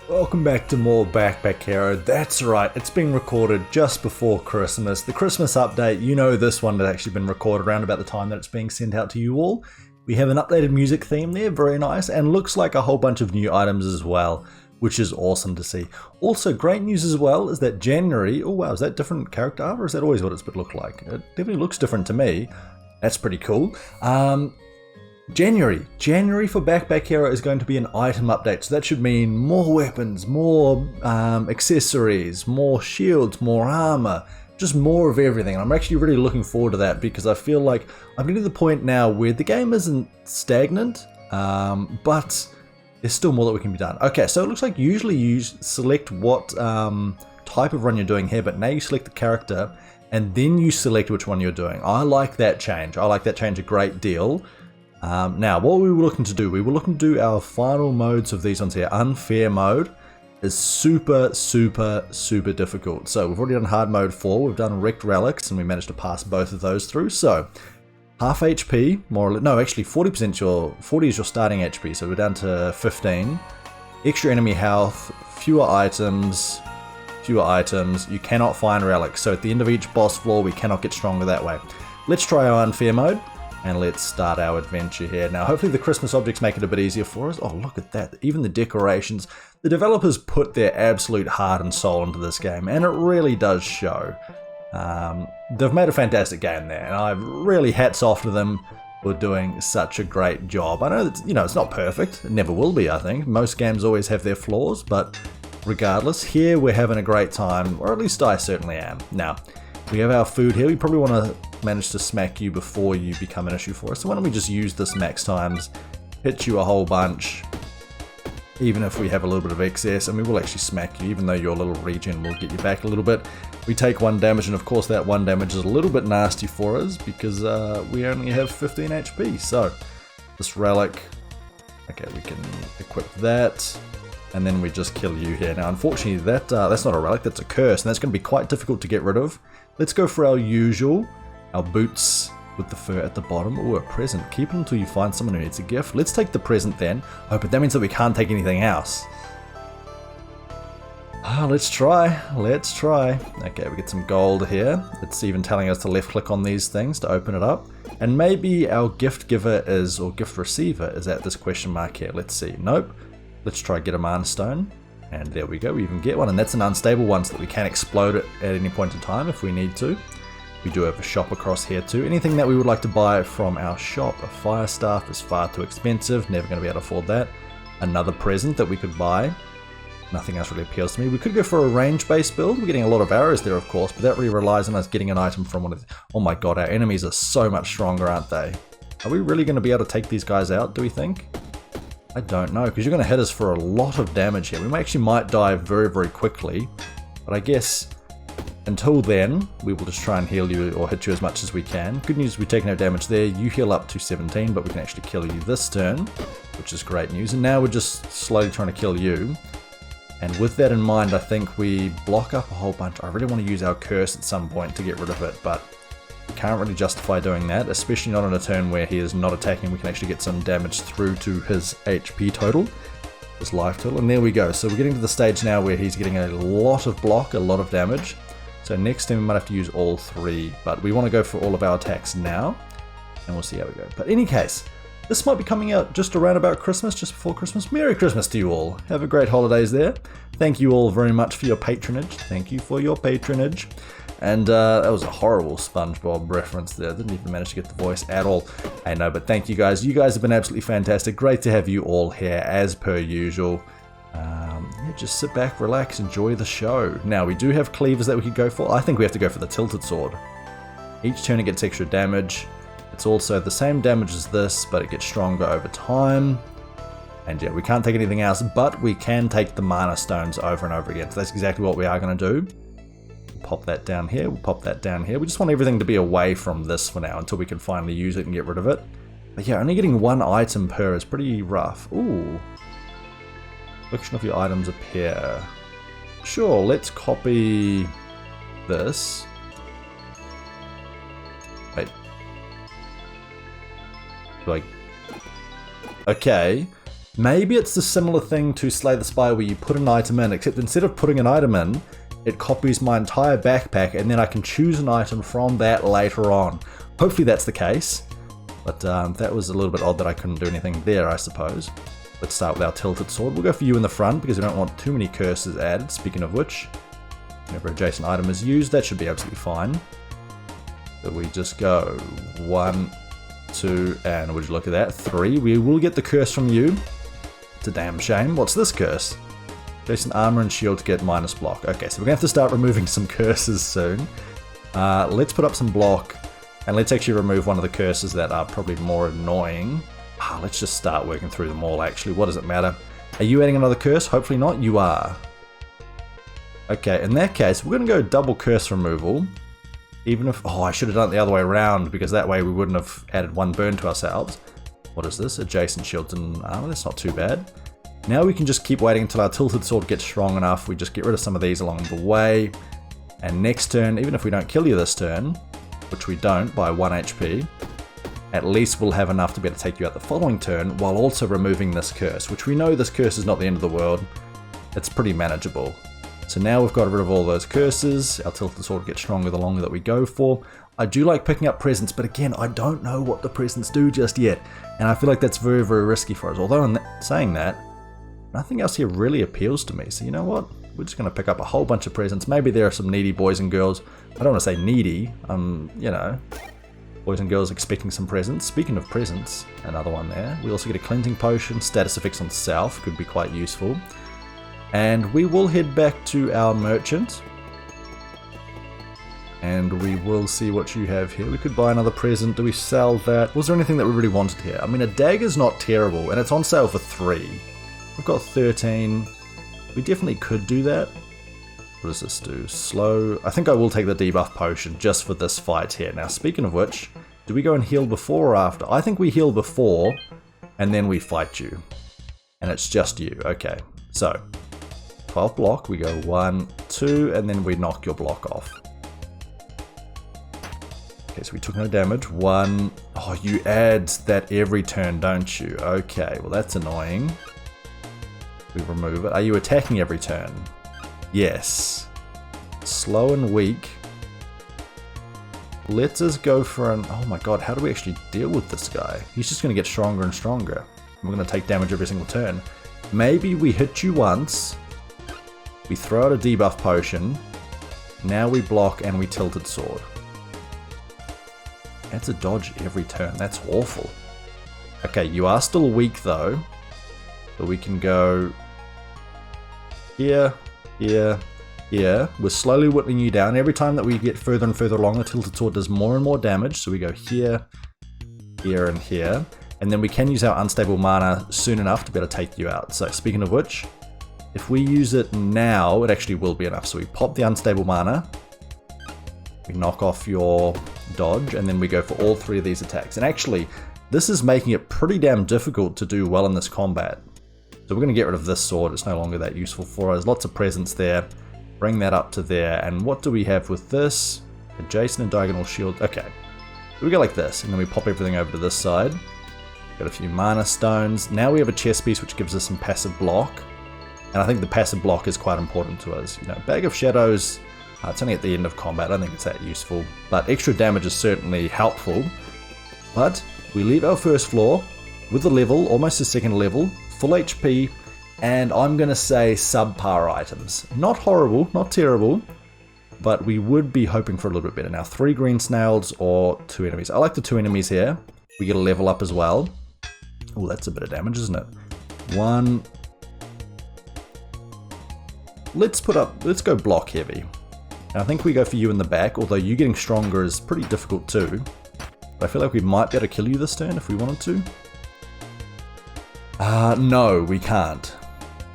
Welcome back to more Backpack Hero. That's right, it's being recorded just before Christmas. The Christmas update, you know this one has actually been recorded around about the time that it's being sent out to you all. We have an updated music theme there, very nice, and looks like a whole bunch of new items as well, which is awesome to see. Also, great news as well is that January, oh wow, is that different character art or is that always what it's looked like? It definitely looks different to me. That's pretty cool. January for Backpack Hero is going to be an item update, so that should mean more weapons, more accessories, more shields, more armor, just more of everything. And I'm actually really looking forward to that because I feel like I'm getting to the point now where the game isn't stagnant, but there's still more that we can be done. Okay, so it looks like usually you select what type of run you're doing here, but now you select the character and then you select which one you're doing. I like that change. I like that change a great deal. Now, what we were looking to do, we were looking to do our final modes of these ones here. Unfair mode is super difficult. So we've already done hard mode 4, we've done wrecked relics, and we managed to pass both of those through. So, half HP, more or less, no, actually 40% 40 is your starting HP, so we're down to 15. Extra enemy health, fewer items, you cannot find relics. So at the end of each boss floor, we cannot get stronger that way. Let's try our unfair mode. And let's start our adventure here. Now, hopefully the Christmas objects make it a bit easier for us. Oh, look at that. Even the decorations. The developers put their absolute heart and soul into this game, and it really does show. They've made a fantastic game there, and I really hats off to them for doing such a great job. I know that, it's not perfect. It never will be, I think. Most games always have their flaws, but regardless, here we're having a great time, or at least I certainly am. Now, we have our food here. We probably want to manage to smack you before you become an issue for us. So why don't we just use this max times, hit you a whole bunch, even if we have a little bit of excess, and we will actually smack you, even though your little regen will get you back a little bit. We take 1 damage, and of course that 1 damage is a little bit nasty for us because we only have 15 HP. So this relic, okay, we can equip that. And then we just kill you here. Now, unfortunately, that's not a relic, that's a curse, and that's going to be quite difficult to get rid of. Let's go for our usual, our boots with the fur at the bottom. Or a present. Keep it until you find someone who needs a gift. Let's take the present then. Oh, but that means that we can't take anything else. Let's try. Okay, we get some gold here. It's even telling us to left click on these things to open it up. And maybe our gift giver is, or gift receiver is at this question mark here. Let's see. Nope. Let's try get a mana stone, and there we go, we even get one, and that's an unstable one so that we can explode it at any point in time if we need to. We do have a shop across here too. Anything that we would like to buy from our shop. A fire staff is far too expensive, never going to be able to afford that. Another present that we could buy. Nothing else really appeals to me. We could go for a range-based build. We're getting a lot of arrows there, of course, but that really relies on us getting an item from one of the... Oh my god, our enemies are so much stronger, aren't they? Are we really going to be able to take these guys out, do we think? I don't know, because you're going to hit us for a lot of damage here. We actually might die very quickly, but I guess until then, we will just try and heal you or hit you as much as we can. Good news, we take no damage there. You heal up to 17, but we can actually kill you this turn, which is great news. And now we're just slowly trying to kill you. And with that in mind, I think we block up a whole bunch. I really want to use our curse at some point to get rid of it, but we can't really justify doing that, especially not on a turn where he is not attacking. We can actually get some damage through to his HP total, his life total, and there we go. So we're getting to the stage now where he's getting a lot of block, a lot of damage. So next time we might have to use all 3, but we want to go for all of our attacks now, and we'll see how we go. But in any case, this might be coming out just around about Christmas, just before Christmas. Merry Christmas to you all. Have a great holidays there. Thank you all very much for your patronage. Thank you for your patronage. And that was a horrible SpongeBob reference there. I didn't even manage to get the voice at all. I know, but thank you guys. You guys have been absolutely fantastic. Great to have you all here, as per usual. Yeah, just sit back, relax, enjoy the show. Now, we do have cleavers that we could go for. I think we have to go for the tilted sword. Each turn it gets extra damage. It's also the same damage as this, but it gets stronger over time. And yeah, we can't take anything else, but we can take the mana stones over and over again. So that's exactly what we are going to do. Pop that down here, we'll pop that down here. We just want everything to be away from this for now until we can finally use it and get rid of it. But yeah, only getting 1 item per is pretty rough. Ooh. Collection of your items appear. Sure, let's copy this. Wait. Like, okay. Maybe it's the similar thing to Slay the Spy where you put an item in, except instead of putting an item in, it copies my entire backpack and then I can choose an item from that later on. Hopefully that's the case, but that was a little bit odd that I couldn't do anything there, I suppose. Let's start with our tilted sword. We'll go for you in the front because we don't want too many curses added. Speaking of which, whenever adjacent item is used, that should be absolutely fine. So we just go 1, 2, and would you look at that, 3. We will get the curse from you. It's a damn shame. What's this curse? Adjacent armor and shield to get minus block. Okay, so we're going to have to start removing some curses soon. Let's put up some block, and let's actually remove one of the curses that are probably more annoying. Let's just start working through them all, actually. What does it matter? Are you adding another curse? Hopefully not. You are. Okay, in that case, we're going to go double curse removal. Even if... Oh, I should have done it the other way around, because that way we wouldn't have added 1 burn to ourselves. What is this? Adjacent shields and armor. That's not too bad. Now we can just keep waiting until our tilted sword gets strong enough. We just get rid of some of these along the way. And next turn, even if we don't kill you this turn, which we don't by 1 HP, at least we'll have enough to be able to take you out the following turn while also removing this curse, which we know this curse is not the end of the world. It's pretty manageable. So now we've got rid of all those curses. Our tilted sword gets stronger the longer that we go for. I do like picking up presents, but again, I don't know what the presents do just yet. And I feel like that's very, very risky for us. Although in saying that, nothing else here really appeals to me. So you know what? We're just going to pick up a whole bunch of presents. Maybe there are some needy boys and girls. I don't want to say needy. You know, boys and girls expecting some presents. Speaking of presents, another one there. We also get a cleansing potion. Status effects on self could be quite useful. And we will head back to our merchant. And we will see what you have here. We could buy another present. Do we sell that? Was there anything that we really wanted here? I mean, a dagger's not terrible, and it's on sale for 3. We've got 13. We definitely could do that. What does this do? Slow. I think I will take the debuff potion just for this fight here. Now, speaking of which, do we go and heal before or after? I think we heal before, and then we fight you. And it's just you. Okay, so 12 block. We go 1, 2, and then we knock your block off. Okay, so we took no damage. 1. Oh, you add that every turn, don't you? Okay, well that's annoying. We remove it. Are you attacking every turn? Yes. Slow and weak. Let's us go for an... Oh my god, how do we actually deal with this guy? He's just going to get stronger and stronger. We're going to take damage every single turn. Maybe we hit you once. We throw out a debuff potion. Now we block and we tilted sword. That's a dodge every turn. That's awful. Okay, you are still weak though. So we can go here, here, here. We're slowly whittling you down. Every time that we get further and further along, the tilted sword does more and more damage. So we go here, here, and here. And then we can use our unstable mana soon enough to be able to take you out. So speaking of which, if we use it now, it actually will be enough. So we pop the unstable mana. We knock off your dodge, and then we go for all 3 of these attacks. And actually, this is making it pretty damn difficult to do well in this combat. So we're going to get rid of this sword. It's no longer that useful for us. Lots of presents there. Bring that up to there. And what do we have with this? Adjacent and diagonal shield. Okay. So we go like this, and then we pop everything over to this side. Got a few mana stones. Now we have a chest piece, which gives us some passive block. And I think the passive block is quite important to us. You know, Bag of Shadows... it's only at the end of combat, I don't think it's that useful. But extra damage is certainly helpful. But we leave our first floor with a level, almost a second level, full HP, and I'm going to say subpar items. Not horrible, not terrible, but we would be hoping for a little bit better. Now, 3 green snails or 2 enemies. I like the 2 enemies here. We get a level up as well. Oh, that's a bit of damage, isn't it? 1. Let's go block heavy. And I think we go for you in the back, although you getting stronger is pretty difficult too. But I feel like we might be able to kill you this turn if we wanted to. No, we can't.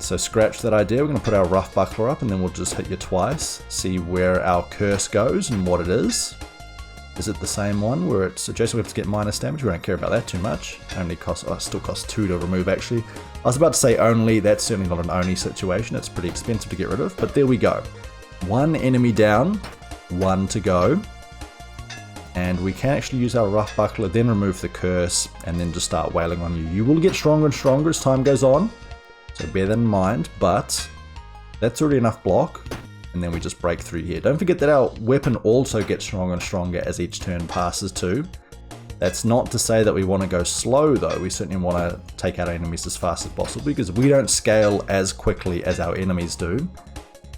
So scratch that idea. We're going to put our rough buckler up and then we'll just hit you twice. See where our curse goes and what it is. Is it the same one where it's adjacent? We have to get minus damage. We don't care about that too much. Only costs, oh, it still costs 2 to remove actually. I was about to say only. That's certainly not an only situation. It's pretty expensive to get rid of, but there we go. 1 enemy down, 1 to go. And we can actually use our rough buckler, then remove the curse, and then just start wailing on you. You will get stronger and stronger as time goes on, so bear that in mind, but that's already enough block, and then we just break through here. Don't forget that our weapon also gets stronger and stronger as each turn passes too. That's not to say that we want to go slow though, we certainly want to take out enemies as fast as possible, because we don't scale as quickly as our enemies do.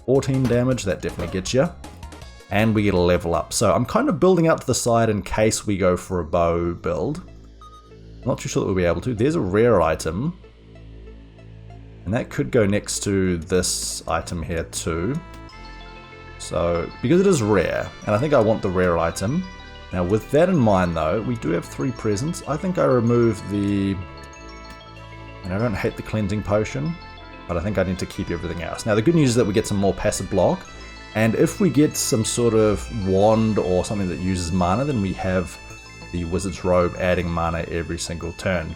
14 damage, that definitely gets you. And we get a level up. So I'm kind of building out to the side in case we go for a bow build. Not too sure that we'll be able to. There's a rare item. And that could go next to this item here too. So, because it is rare, and I think I want the rare item. Now with that in mind though, we do have 3 presents. I think I remove the... And I don't hate the cleansing potion, but I think I need to keep everything else. Now the good news is that we get some more passive block. And if we get some sort of wand or something that uses mana, then we have the Wizard's Robe adding mana every single turn.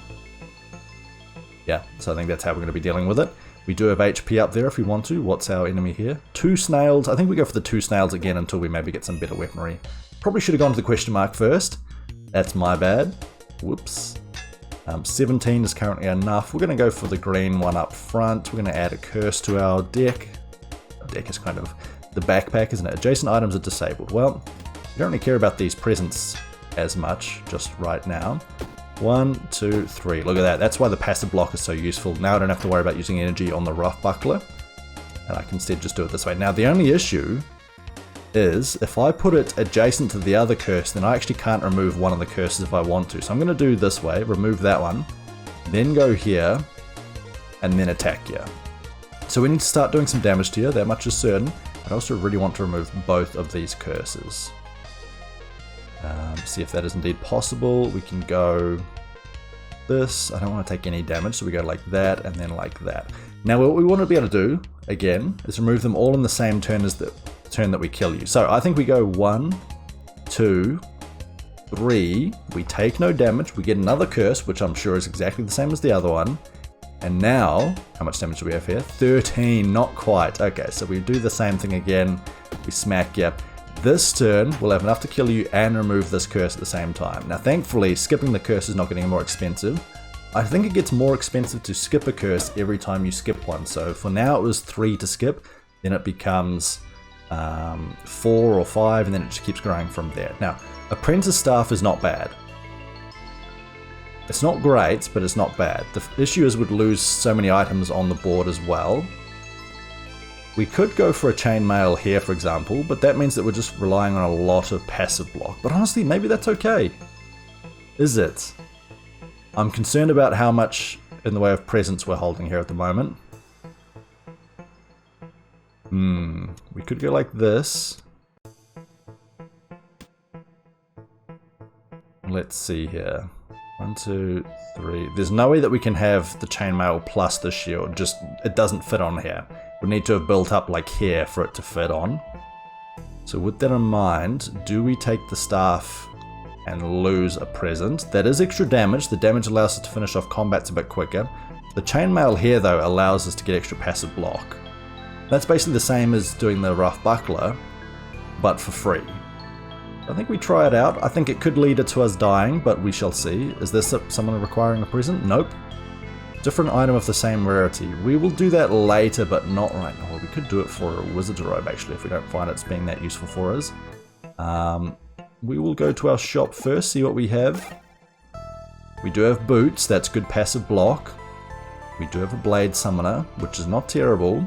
Yeah, so I think that's how we're going to be dealing with it. We do have HP up there if we want to. What's our enemy here? 2 snails. I think we go for the 2 snails again until we maybe get some better weaponry. Probably should have gone to the question mark first. That's my bad. Whoops. 17 is currently enough. We're going to go for the green one up front. We're going to add a curse to our deck. Our deck is kind of... the backpack, isn't it? Adjacent items are disabled. Well, we don't really care about these presents as much just right now. 1, 2, 3. Look at that. That's why the passive block is so useful. Now I don't have to worry about using energy on the rough buckler. And I can instead just do it this way. Now the only issue is if I put it adjacent to the other curse, then I actually can't remove one of the curses if I want to. So I'm going to do this way, remove that one, then go here, and then attack you. So we need to start doing some damage to you, that much is certain. I also really want to remove both of these curses. See if that is indeed possible. We can go this. I don't want to take any damage, so we go like that and then like that. Now what we want to be able to do, again, is remove them all in the same turn as the turn that we kill you. So I think we go 1, 2, 3. We take no damage. We get another curse, which I'm sure is exactly the same as the other one. And now, how much damage do we have here? 13, not quite. Okay, so we do the same thing again. We smack you. This turn, we'll have enough to kill you and remove this curse at the same time. Now, thankfully, skipping the curse is not getting more expensive. I think it gets more expensive to skip a curse every time you skip one. So for now, it was 3 to skip. Then it becomes 4 or 5, and then it just keeps growing from there. Now, Apprentice Staff is not bad. It's not great, but it's not bad. The issue is we'd lose so many items on the board as well. We could go for a chainmail here, for example, but that means that we're just relying on a lot of passive block. But honestly, maybe that's okay. Is it? I'm concerned about how much in the way of presence we're holding here at the moment. We could go like this. Let's see here. 1, 2, 3. There's no way that we can have the chainmail plus the shield. Just, it doesn't fit on here. We need to have built up like here for it to fit on. So with that in mind, do we take the staff and lose a present? That is extra damage. The damage allows us to finish off combats a bit quicker. The chainmail here though allows us to get extra passive block. That's basically the same as doing the rough buckler, but for free. I think we try it out. I think it could lead to us dying, but we shall see. Is this someone requiring a present? Nope. Different item of the same rarity. We will do that later, but not right now. Well, we could do it for a Wizard's Robe, actually, if we don't find it's being that useful for us. We will go to our shop first, see what we have. We do have boots. That's good passive block. We do have a Blade Summoner, which is not terrible.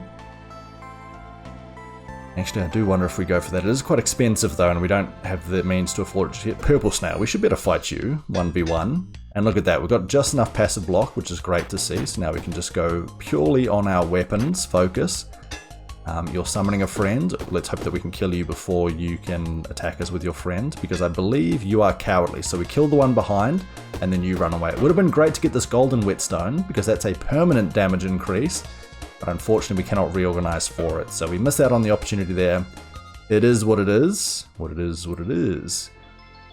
Actually, I do wonder if we go for that. It is quite expensive though, and we don't have the means to afford it to get Purple Snail. We should better fight you, 1v1. And look at that, we've got just enough passive block, which is great to see. So now we can just go purely on our weapons, focus. You're summoning a friend. Let's hope that we can kill you before you can attack us with your friend, because I believe you are cowardly. So we kill the one behind, and then you run away. It would have been great to get this golden whetstone, because that's a permanent damage increase. But unfortunately we cannot reorganize for it, so we miss out on the opportunity there. It is what it is. What it is, what it is.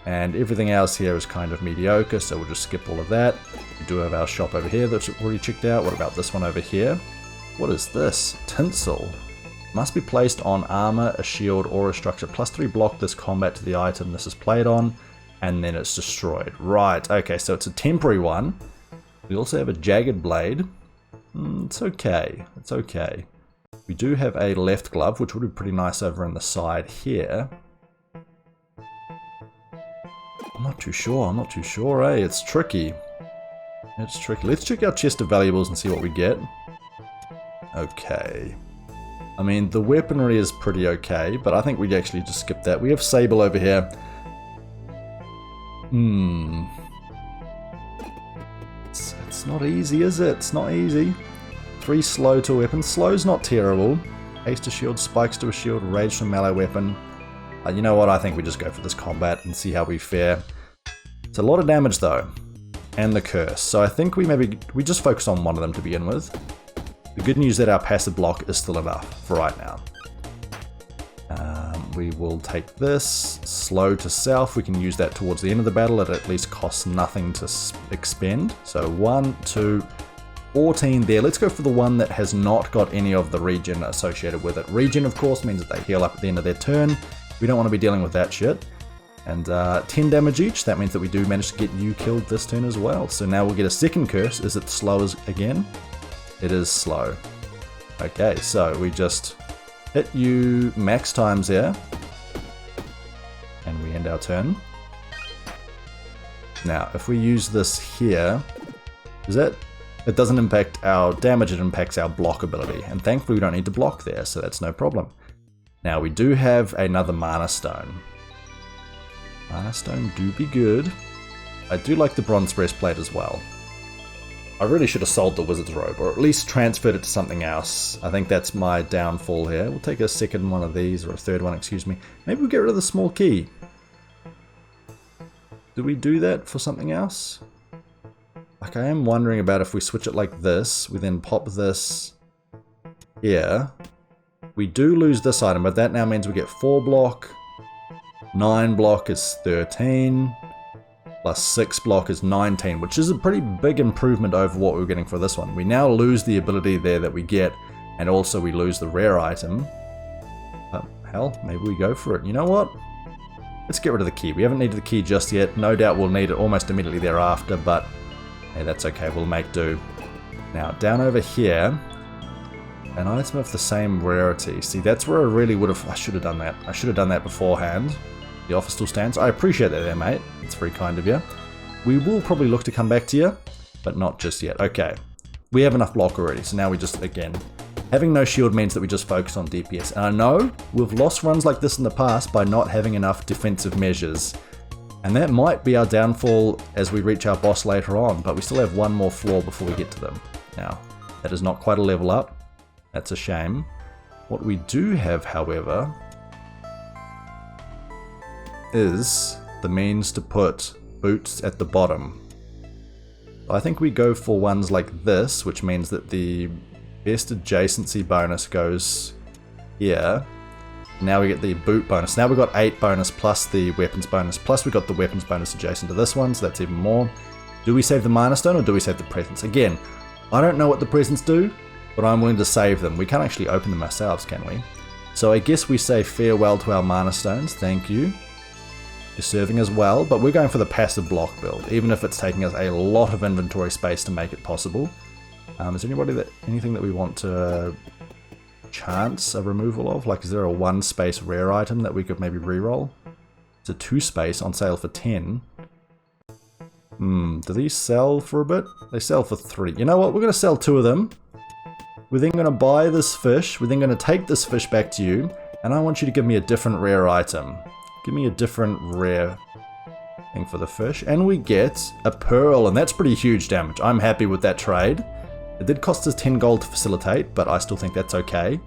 And everything else here is kind of mediocre, so we'll just skip all of that. We do have our shop over here that's already checked out. What about this one over here? What is this? Tinsel. Must be placed on armor, a shield, or a structure. +3 block this combat to the item this is played on. and then it's destroyed. Right, okay, so it's a temporary one. We also have a jagged blade. It's okay, it's okay. We do have a left glove, which would be pretty nice over on the side here. I'm not too sure, eh? It's tricky. It's tricky. Let's check our chest of valuables and see what we get. Okay. I mean, the weaponry is pretty okay, but I think we'd actually just skip that. We have Sable over here. It's not easy, is it? It's not easy. 3 slow to weapon. Slow's not terrible. Haste to shield, spikes to a shield, rage to melee weapon. You know what? I think we just go for this combat and see how we fare. It's a lot of damage though. And the curse. So I think we just focus on one of them to begin with. The good news is that our passive block is still enough for right now. We will take this, slow to self. We can use that towards the end of the battle. It at least costs nothing to expend. So 1, 2, 14 there. Let's go for the one that has not got any of the regen associated with it. Regen, of course, means that they heal up at the end of their turn. We don't want to be dealing with that shit. And 10 damage each. That means that we do manage to get you killed this turn as well. So now we'll get a second curse. Is it slow again? It is slow. Okay, so we just hit you max times here. And we end our turn. Now, if we use this here, it doesn't impact our damage, it impacts our block ability. And thankfully we don't need to block there, so that's no problem. Now we do have another Mana Stone. Mana Stone do be good. I do like the Bronze Breastplate as well. I really should have sold the Wizard's Robe, or at least transferred it to something else. I think that's my downfall here. We'll take a second one of these, or a third one, excuse me. Maybe we'll get rid of the small key. Do we do that for something else? Like, I am wondering about if we switch it like this, we then pop this here. We do lose this item, but that now means we get 4 block, 9 block is 13, plus 6 block is 19, which is a pretty big improvement over what we were getting for this one. We now lose the ability there that we get, and also we lose the rare item. Hell, maybe we go for it. You know what? Let's get rid of the key. We haven't needed the key just yet. No doubt we'll need it almost immediately thereafter, but hey, that's okay. We'll make do. Now, down over here, an item of the same rarity. See, that's where I really would have... I should have done that. I should have done that beforehand. The offer still stands. I appreciate that there, mate. It's very kind of you. We will probably look to come back to you, but not just yet. Okay. We have enough block already, so now we just, again... Having no shield means that we just focus on DPS. And I know we've lost runs like this in the past by not having enough defensive measures. And that might be our downfall as we reach our boss later on, but we still have one more floor before we get to them. Now, that is not quite a level up. That's a shame. What we do have, however, is the means to put boots at the bottom. I think we go for ones like this, which means that the best adjacency bonus goes here. Now we get the boot bonus. Now we've got 8 bonus plus the weapons bonus, plus we got the weapons bonus adjacent to this one, so that's even more. Do we save the Mana Stone or do we save the presents? Again, I don't know what the presents do, but I'm willing to save them. We can't actually open them ourselves, can we? So I guess we say farewell to our Mana Stones. Thank you. You're serving as well, but we're going for the passive block build, even if it's taking us a lot of inventory space to make it possible. Is there anything that we want to chance a removal of? Like, is there a 1 space rare item that we could maybe reroll? It's a 2 space on sale for 10. Do these sell for a bit? They sell for 3. You know what? We're going to sell 2 of them. We're then going to buy this fish. We're then going to take this fish back to you. And I want you to give me a different rare item. Give me a different rare thing for the fish. And we get a pearl. And that's pretty huge damage. I'm happy with that trade. It did cost us 10 gold to facilitate, but I still think that's okay.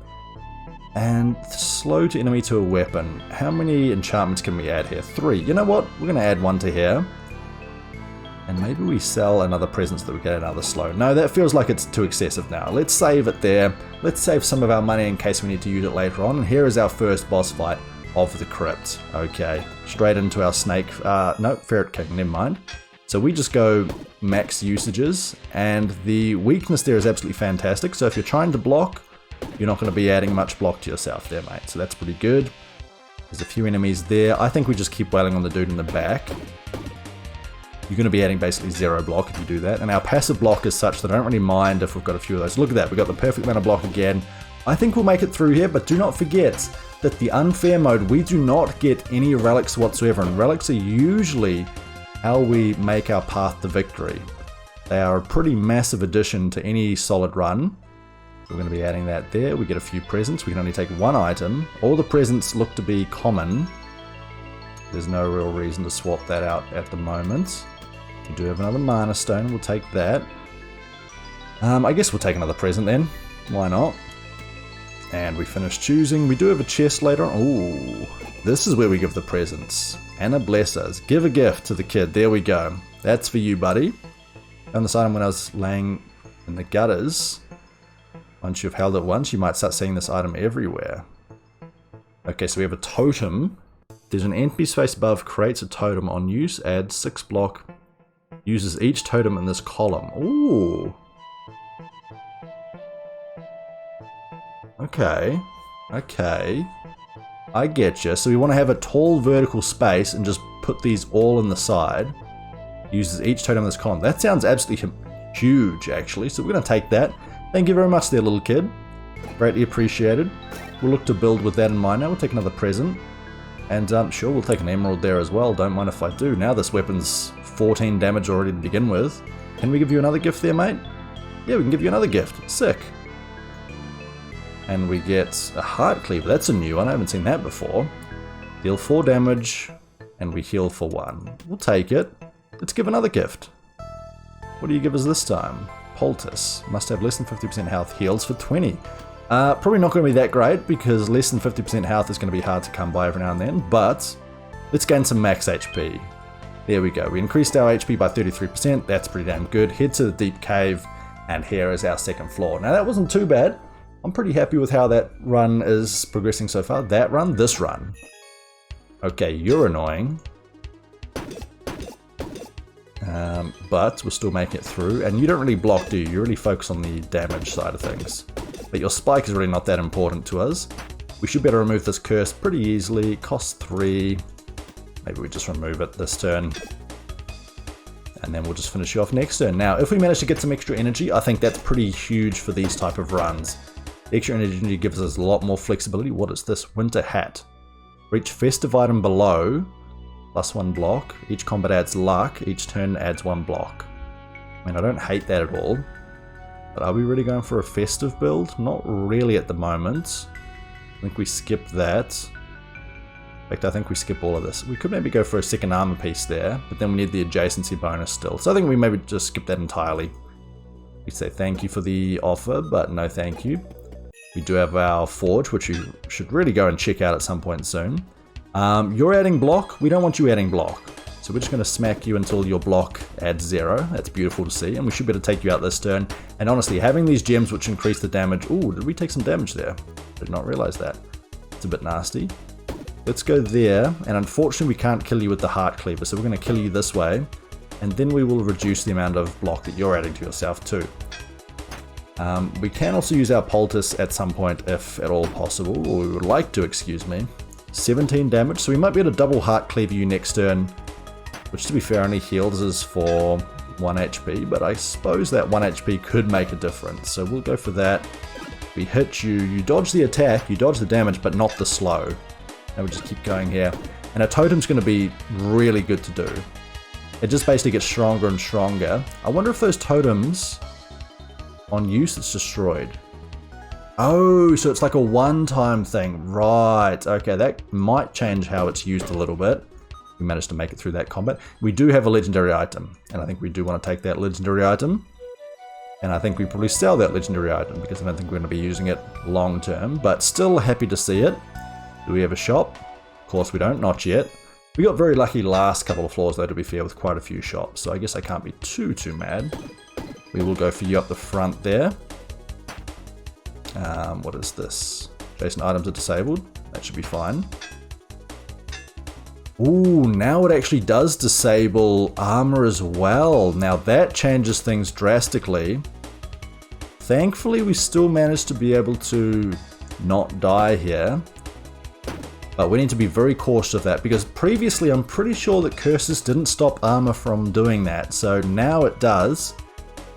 And slow to enemy to a weapon. How many enchantments can we add here? 3. You know what? We're going to add 1 to here. And maybe we sell another present so that we get another slow. No, that feels like it's too excessive now. Let's save it there. Let's save some of our money in case we need to use it later on. And here is our first boss fight of the crypt. Okay, straight into our snake. No, Ferret King, never mind. So we just go max usages, and the weakness there is absolutely fantastic. So if you're trying to block, you're not going to be adding much block to yourself there, mate. So that's pretty good. There's a few enemies there. I think we just keep wailing on the dude in the back. You're going to be adding basically 0 block if you do that. And our passive block is such that I don't really mind if we've got a few of those. Look at that, we've got the perfect amount of block again. I think we'll make it through here, but do not forget that the unfair mode, we do not get any relics whatsoever. And relics are usually how we make our path to victory. They are a pretty massive addition to any solid run. So we're going to be adding that there. We get a few presents. We can only take 1 item. All the presents look to be common. There's no real reason to swap that out at the moment. We do have another mana stone. We'll take that. I guess we'll take another present then. Why not? And we finish choosing. We do have a chest later on. Ooh, this is where we give the presents. Anna bless us. Give a gift to the kid. There we go. That's for you, buddy. On this item when I was laying in the gutters. Once you've held it once, you might start seeing this item everywhere. Okay, so we have a totem. There's an empty space above, creates a totem on use, adds 6 block, uses each totem in this column. Ooh. Okay. Okay. I get you. So we want to have a tall vertical space and just put these all in the side. Uses each totem in this column. That sounds absolutely huge, actually. So we're going to take that. Thank you very much there, little kid. Greatly appreciated. We'll look to build with that in mind now. We'll take another present. And sure, we'll take an emerald there as well. Don't mind if I do. Now this weapon's 14 damage already to begin with. Can we give you another gift there, mate? Yeah, we can give you another gift. Sick. And we get a heart cleaver. That's a new one. I haven't seen that before. Deal 4 damage. And we heal for 1. We'll take it. Let's give another gift. What do you give us this time? Poultice. Must have less than 50% health. Heals for 20. Probably not going to be that great because less than 50% health is going to be hard to come by every now and then. But let's gain some max HP. There we go. We increased our HP by 33%. That's pretty damn good. Head to the deep cave. And here is our second floor. Now that wasn't too bad. I'm pretty happy with how that run is progressing so far. That run, this run. Okay, you're annoying. But we're still making it through. And you don't really block, do you? You really focus on the damage side of things. But your spike is really not that important to us. We should be able to remove this curse pretty easily. Costs 3. Maybe we just remove it this turn. And then we'll just finish you off next turn. Now, if we manage to get some extra energy, I think that's pretty huge for these type of runs. The extra energy gives us a lot more flexibility. What is this? Winter hat. Reach festive item below. +1 block. Each combat adds luck. Each turn adds 1 block. I mean, I don't hate that at all. But are we really going for a festive build? Not really at the moment. I think we skip that. In fact, I think we skip all of this. We could maybe go for a second armor piece there, but then we need the adjacency bonus still. So I think we maybe just skip that entirely. We say thank you for the offer, but no thank you. We do have our forge, which you should really go and check out at some point soon. You're adding block. We don't want you adding block. So we're just going to smack you until your block adds 0. That's beautiful to see. And we should be able to take you out this turn. And honestly, having these gems which increase the damage... Ooh, did we take some damage there? Did not realize that. It's a bit nasty. Let's go there. And unfortunately, we can't kill you with the heart cleaver. So we're going to kill you this way. And then we will reduce the amount of block that you're adding to yourself too. We can also use our poultice at some point if at all possible. Or we would like to, excuse me. 17 damage. So we might be able to double heart cleaver you next turn. Which, to be fair, only heals us for 1 HP, but I suppose that 1 HP could make a difference. So we'll go for that. We hit you, you dodge the attack, you dodge the damage, but not the slow. And we'll just keep going here. And our totem's going to be really good to do. It just basically gets stronger and stronger. I wonder if those totems, on use, it's destroyed. Oh, so it's like a one-time thing. Right, okay, that might change how it's used a little bit. We managed to make it through that combat. We do have a legendary item, and I think we do want to take that legendary item. And I think we probably sell that legendary item, because I don't think we're going to be using it long term, but still happy to see it. Do we have a shop? Of course we don't, not yet. We got very lucky last couple of floors, though, to be fair, with quite a few shops, so I guess I can't be too mad. We will go for you up the front there. What is this? Adjacent items are disabled. That should be fine. Ooh, now it actually does disable armor as well. Now that changes things drastically. Thankfully, we still managed to be able to not die here. But we need to be very cautious of that, because previously I'm pretty sure that curses didn't stop armor from doing that. So now it does.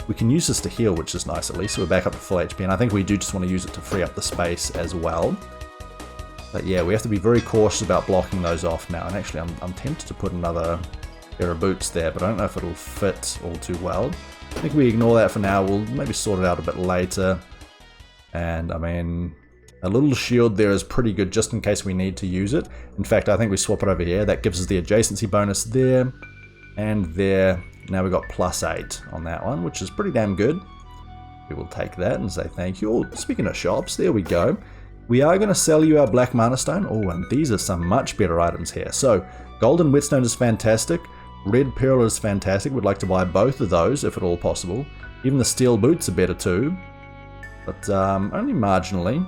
We can use this to heal, which is nice at least. So we're back up to full HP, and I think we do just want to use it to free up the space as well. But yeah, we have to be very cautious about blocking those off now. And actually, I'm tempted to put another pair of boots there, but I don't know if it'll fit all too well. I think we ignore that for now. We'll maybe sort it out a bit later. And I mean, a little shield there is pretty good just in case we need to use it. In fact, I think we swap it over here. That gives us the adjacency bonus there and there. Now we've got +8 on that one, which is pretty damn good. We will take that and say thank you. Oh, speaking of shops, there we go. We are going to sell you our black mana stone. Oh, and these are some much better items here. So, golden whetstone is fantastic. Red pearl is fantastic. We'd like to buy both of those if at all possible. Even the steel boots are better too, but only marginally.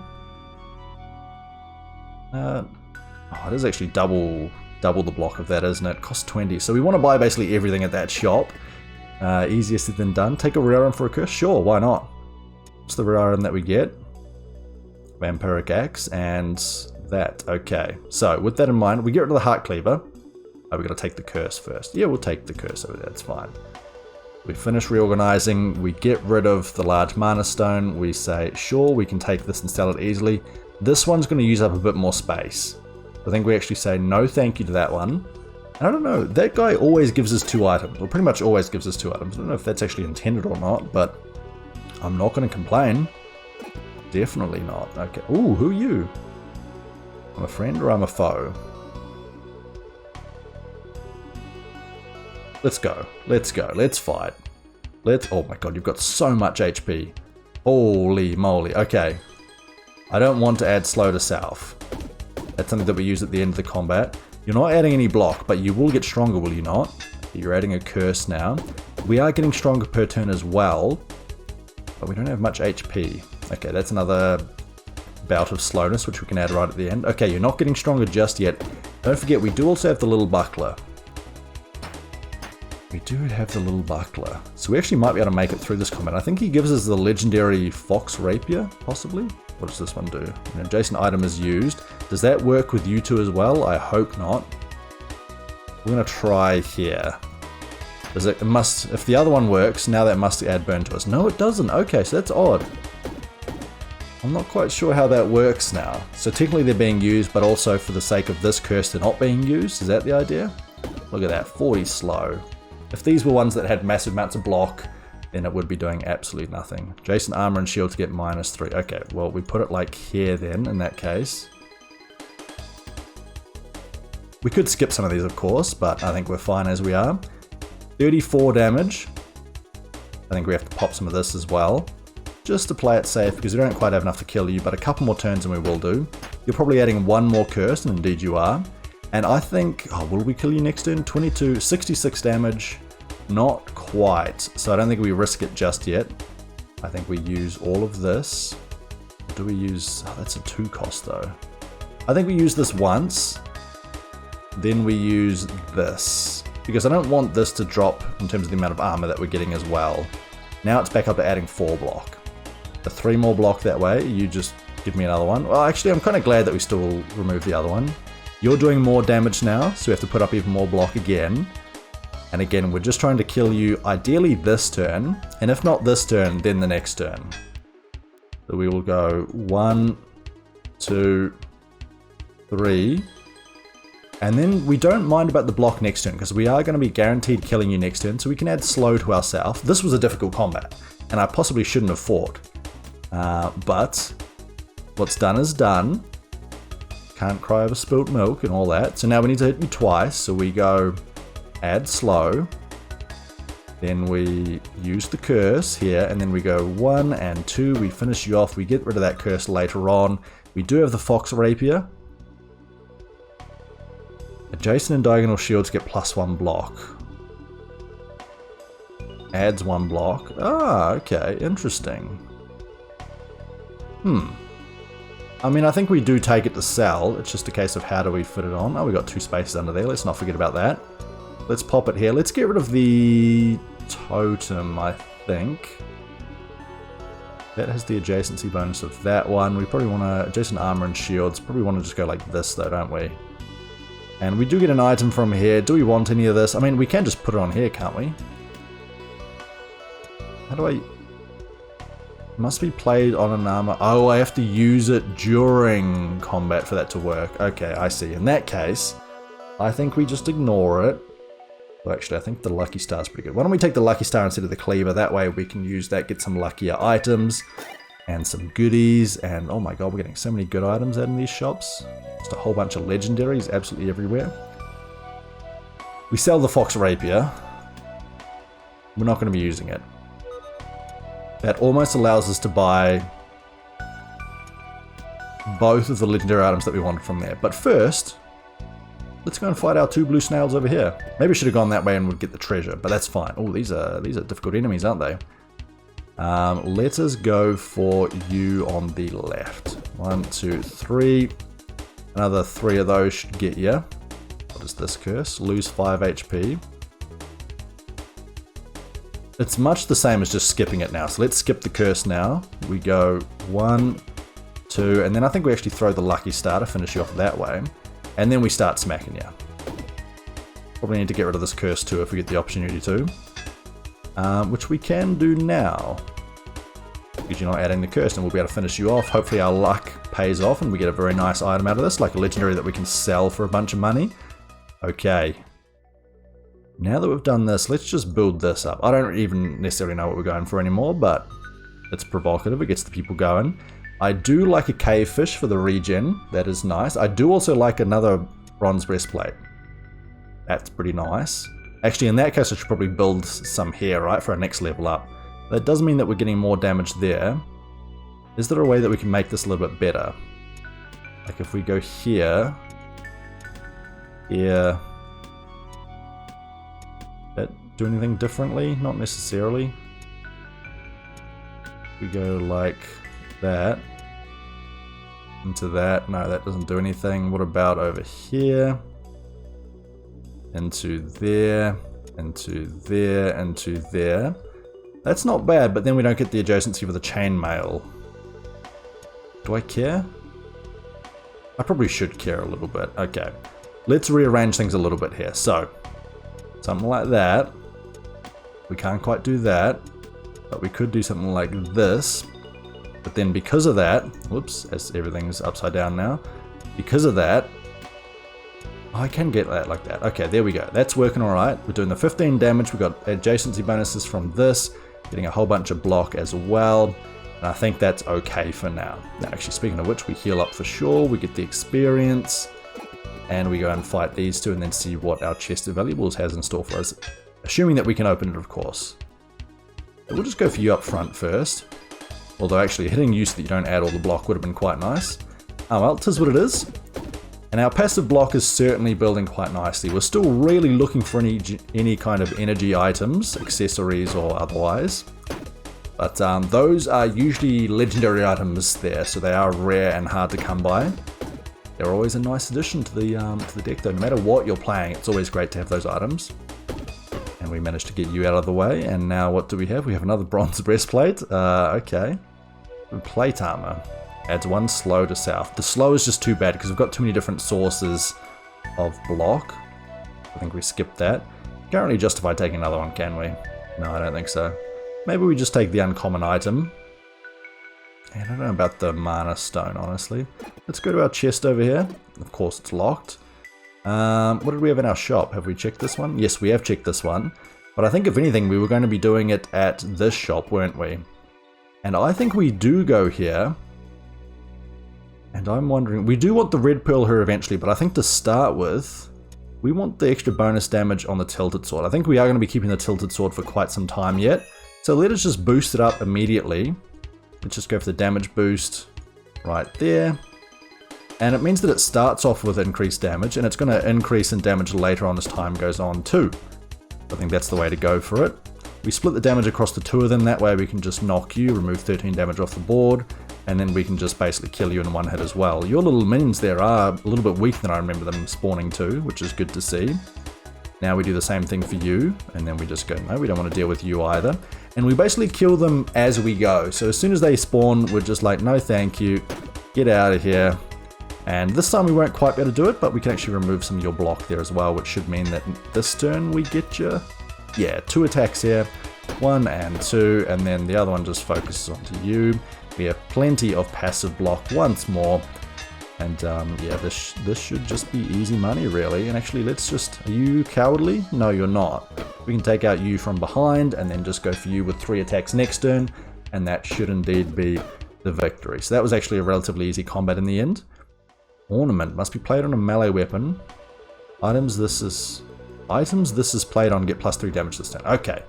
It is actually double the block of that, isn't it? Costs 20. So we want to buy basically everything at that shop. Easier said than done. Take a rare item for a curse? Sure, why not? What's the rare item that we get? Vampiric Axe and that. Okay. So with that in mind, we get rid of the Heart Cleaver. Oh, we got to take the curse first. Yeah, we'll take the curse over there. That's fine. We finish reorganizing. We get rid of the large mana stone. We say, sure, we can take this and sell it easily. This one's going to use up a bit more space. I think we actually say no thank you to that one. And I don't know, that guy always gives us 2 items, or pretty much always gives us 2 items. I don't know if that's actually intended or not, but I'm not going to complain. Definitely not. Okay. Ooh, who are you? I'm a friend or I'm a foe? Let's go. Let's go. Let's fight. Oh my god, you've got so much HP. Holy moly. Okay. I don't want to add slow to self. That's something that we use at the end of the combat. You're not adding any block, but you will get stronger, will you not? You're adding a curse now. We are getting stronger per turn as well, but we don't have much HP. Okay, that's another bout of slowness, which we can add right at the end. Okay, you're not getting stronger just yet. Don't forget, we do also have the little buckler. We do have the little buckler. So we actually might be able to make it through this combat. I think he gives us the legendary Fox Rapier, possibly? What does this one do? An adjacent item is used. Does that work with you two as well? I hope not. We're going to try here. Does it must, if the other one works, now that must add burn to us. No, it doesn't. Okay, so that's odd. I'm not quite sure how that works now. So technically they're being used, but also for the sake of this curse, they're not being used. Is that the idea? Look at that, 40 slow. If these were ones that had massive amounts of block, then it would be doing absolutely nothing. Jason armor and shield to get -3. Okay, well, we put it like here then, in that case. We could skip some of these, of course, but I think we're fine as we are. 34 damage. I think we have to pop some of this as well, just to play it safe, because we don't quite have enough to kill you, but a couple more turns and we will do. You're probably adding one more curse, and indeed you are. And I think, oh, will we kill you next turn? 22, 66 damage. Not quite, so I don't think we risk it just yet. I think we use all of this. Do we use, oh, that's a 2 cost though. I think we use this once, then we use this, because I don't want this to drop in terms of the amount of armor that we're getting as well. Now it's back up to adding 4 block. A 3 more block that way, you just give me another one. Well, actually I'm kind of glad that we still remove the other one. You're doing more damage now, so we have to put up even more block again. And again, we're just trying to kill you ideally this turn, and if not this turn, then the next turn. So we will go 1, 2, 3, and then we don't mind about the block next turn, because we are going to be guaranteed killing you next turn, so we can add slow to ourselves. This was a difficult combat, and I possibly shouldn't have fought. But what's done is done. Can't cry over spilt milk and all that. So now we need to hit you twice, so we go add slow, then we use the curse here, and then we go 1 and 2, we finish you off, we get rid of that curse later on. We do have the Fox Rapier. Adjacent and diagonal shields get +1 block. Adds 1 block. Ah, okay, interesting. I mean, I think we do take it to sell, it's just a case of how do we fit it on. Oh, we got 2 spaces under there, let's not forget about that. Let's pop it here. Let's get rid of the totem, I think. That has the adjacency bonus of that one. We probably want to, adjacent armor and shields, probably want to just go like this though, don't we? And we do get an item from here. Do we want any of this? I mean, we can just put it on here, can't we? How do I... Must be played on an armor. Oh, I have to use it during combat for that to work. Okay, I see. In that case, I think we just ignore it. Well, actually, I think the Lucky Star is pretty good. Why don't we take the Lucky Star instead of the Cleaver? That way we can use that, get some luckier items and some goodies. And oh my god, we're getting so many good items out in these shops. Just a whole bunch of legendaries absolutely everywhere. We sell the Fox Rapier. We're not going to be using it. That almost allows us to buy both of the legendary items that we wanted from there. But first, let's go and fight our 2 blue snails over here. Maybe we should have gone that way and would get the treasure, but that's fine. Oh, these are difficult enemies, aren't they? Let us go for you on the left. 1, 2, 3. Another 3 of those should get you. What is this curse? Lose 5 HP. It's much the same as just skipping it now. So let's skip the curse now. We go 1, 2, and then I think we actually throw the Lucky Star to finish you off that way. And then we start smacking you. Probably need to get rid of this curse too if we get the opportunity to. Which we can do now. Because you're not adding the curse and we'll be able to finish you off. Hopefully our luck pays off and we get a very nice item out of this. Like a legendary that we can sell for a bunch of money. Okay. Now that we've done this, let's just build this up. I don't even necessarily know what we're going for anymore, but it's provocative. It gets the people going. I do like a cave fish for the regen. That is nice. I do also like another bronze breastplate. That's pretty nice. Actually, in that case, I should probably build some here, right, for our next level up. That does mean that we're getting more damage there. Is there a way that we can make this a little bit better? Like if we go here, here, that do anything differently? Not necessarily. We go like that into that. No, that doesn't do anything. What about over here? Into there, into there, into there. That's not bad, but then we don't get the adjacency for the chainmail. Do I care? I probably should care a little bit. Okay. Let's rearrange things a little bit here. So, something like that. We can't quite do that, but we could do something like this. But then because of that, whoops, as everything's upside down now, because of that, I can get that like that. Okay, there we go. That's working all right. We're doing the 15 damage. We got adjacency bonuses from this, getting a whole bunch of block as well. And I think that's okay for now. Now, actually, speaking of which, we heal up for sure. We get the experience. And we go and fight these two and then see what our chest of valuables has in store for us. Assuming that we can open it, of course. But we'll just go for you up front first. Although actually hitting you so that you don't add all the block would have been quite nice. Oh well, 'tis what it is. And our passive block is certainly building quite nicely. We're still really looking for any kind of energy items, accessories or otherwise. But those are usually legendary items there, so they are rare and hard to come by. They're always a nice addition to the deck though. No matter what you're playing, it's always great to have those items. And we managed to get you out of the way, and now what do we have? We have another bronze breastplate. Okay. Plate armor. Adds 1 slow to south. The slow is just too bad because we've got too many different sources of block. I think we skipped that. Can't really justify taking another one, can we? No, I don't think so. Maybe we just take the uncommon item. And I don't know about the mana stone, honestly. Let's go to our chest over here. Of course, it's locked. What did we have in our shop? Have we checked this one? Yes, we have checked this one. But I think if anything, we were going to be doing it at this shop, weren't we? And I think we do go here. And I'm wondering, we do want the red pearl here eventually, but I think to start with, we want the extra bonus damage on the tilted sword. I think we are going to be keeping the tilted sword for quite some time yet. So let us just boost it up immediately. Let's just go for the damage boost right there. And it means that it starts off with increased damage, and it's going to increase in damage later on as time goes on too. I think that's the way to go for it. We split the damage across the 2 of them, that way we can just knock you, remove 13 damage off the board, and then we can just basically kill you in one hit as well. Your little minions there are a little bit weaker than I remember them spawning to, which is good to see. Now we do the same thing for you, and then we just go, no, we don't want to deal with you either. And we basically kill them as we go. So as soon as they spawn, we're just like, no thank you, get out of here. And this time we won't quite be able to do it, but we can actually remove some of your block there as well, which should mean that this turn we get you. Yeah, 2 attacks here, 1 and 2, and then the other one just focuses onto you. We have plenty of passive block once more. And yeah, this should just be easy money really. And actually, let's just, are you cowardly? No, you're not. We can take out you from behind and then just go for you with 3 attacks next turn. And that should indeed be the victory. So that was actually a relatively easy combat in the end. Ornament must be played on a melee weapon. Items this is played on get +3 damage this turn. Okay,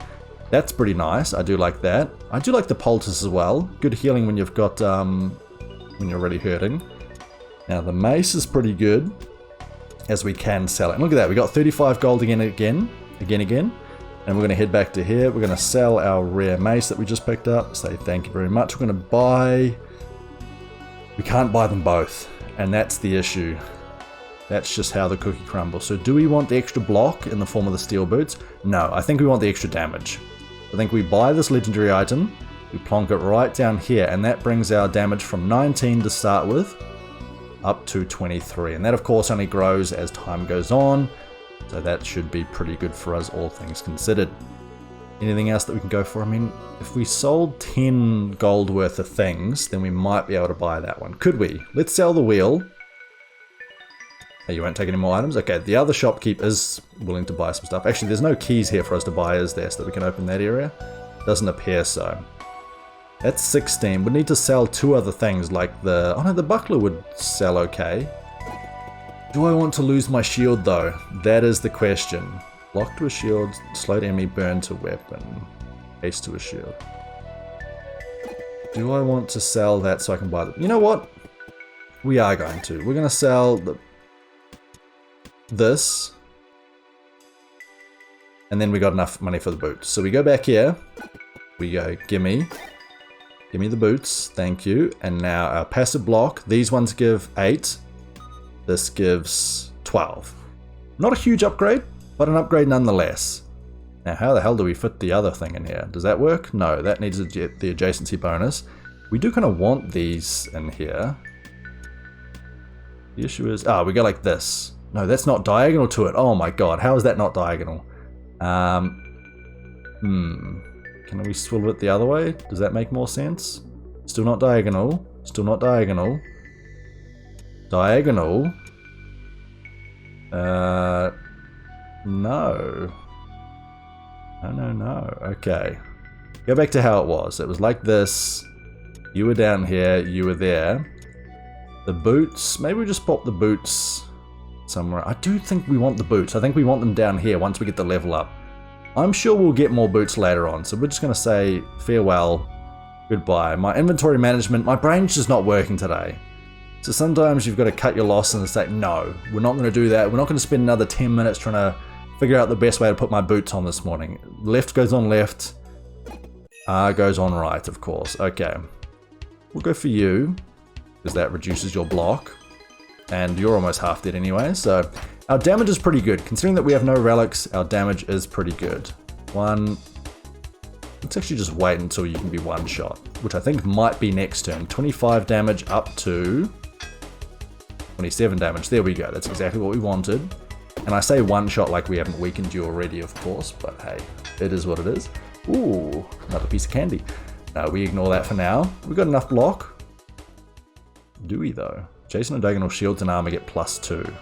that's pretty nice. I do like that. I do like the poultice as well. Good healing when you've got when you're already hurting. Now the mace is pretty good, as we can sell it. And look at that, we got 35 gold again. And we're going to head back to here. We're going to sell our rare mace that we just picked up. Say thank you very much. We're going to buy. We can't buy them both, and that's the issue. That's just how the cookie crumbles. So do we want the extra block in the form of the steel boots? No, I think we want the extra damage. I think we buy this legendary item, we plonk it right down here, and that brings our damage from 19 to start with up to 23. And that of course only grows as time goes on. So that should be pretty good for us, all things considered. Anything else that we can go for? I mean, if we sold 10 gold worth of things, then we might be able to buy that one. Could we? Let's sell the wheel. Hey, you won't take any more items? Okay, the other shopkeep is willing to buy some stuff. Actually, there's no keys here for us to buy, is there? So that we can open that area? Doesn't appear so. That's 16. We need to sell 2 other things, like the... Oh no, the buckler would sell okay. Do I want to lose my shield, though? That is the question. Lock to a shield, slow to enemy, burn to weapon. Haste to a shield. Do I want to sell that so I can buy them? You know what? We are going to. We're going to sell this. And then we got enough money for the boots. So we go back here. We go, gimme. Give me the boots, thank you. And now our passive block, these ones give 8. This gives 12. Not a huge upgrade, but an upgrade nonetheless. Now how the hell do we fit the other thing in here? Does that work? No, that needs the adjacency bonus. We do kind of want these in here. The issue is, we go like this. No, that's not diagonal to it. Oh my god, how is that not diagonal? Can we swivel it the other way? Does that make more sense? Still not diagonal. Still not diagonal. Diagonal? No. No. Okay. Go back to how it was. It was like this. You were down here. You were there. The boots. Maybe we just pop the boots somewhere. I do think we want the boots. I think we want them down here once we get the level up. I'm sure we'll get more boots later on, so we're just going to say farewell, goodbye. My inventory management, my brain's just not working today. So sometimes you've got to cut your loss and say, no, we're not going to do that. We're not going to spend another 10 minutes trying to figure out the best way to put my boots on this morning. Left goes on left, R goes on right, of course. Okay, we'll go for you, because that reduces your block. And you're almost half dead anyway, so our damage is pretty good. Considering that we have no relics, our damage is pretty good. Let's actually just wait until you can be one shot, which I think might be next turn. 25 damage up to 27 damage. There we go, that's exactly what we wanted. And I say one shot like we haven't weakened you already, of course, but hey, it is what it is. Ooh, another piece of candy. No, we ignore that for now. We've got enough block. Do we though? Jason and diagonal shields and armor get +2.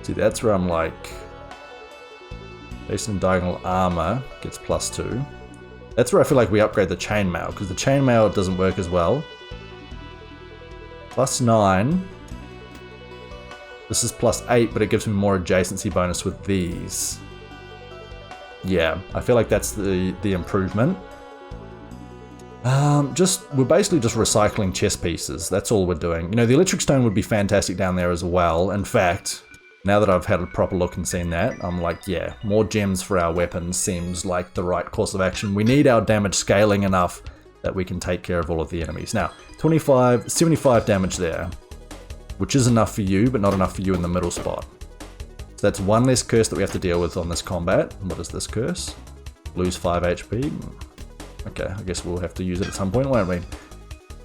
See, that's where I'm like... Jason and diagonal armor gets +2. That's where I feel like we upgrade the chainmail, because the chainmail doesn't work as well. +9. This is +8, but it gives me more adjacency bonus with these. Yeah, I feel like that's the improvement. We're basically just recycling chest pieces. That's all we're doing. You know, the electric stone would be fantastic down there as well. In fact, now that I've had a proper look and seen that, I'm like, yeah, more gems for our weapons seems like the right course of action. We need our damage scaling enough that we can take care of all of the enemies. Now, 75 damage there, which is enough for you, but not enough for you in the middle spot. So that's one less curse that we have to deal with on this combat. And what is this curse? Lose 5 HP. Okay, I guess we'll have to use it at some point, won't we?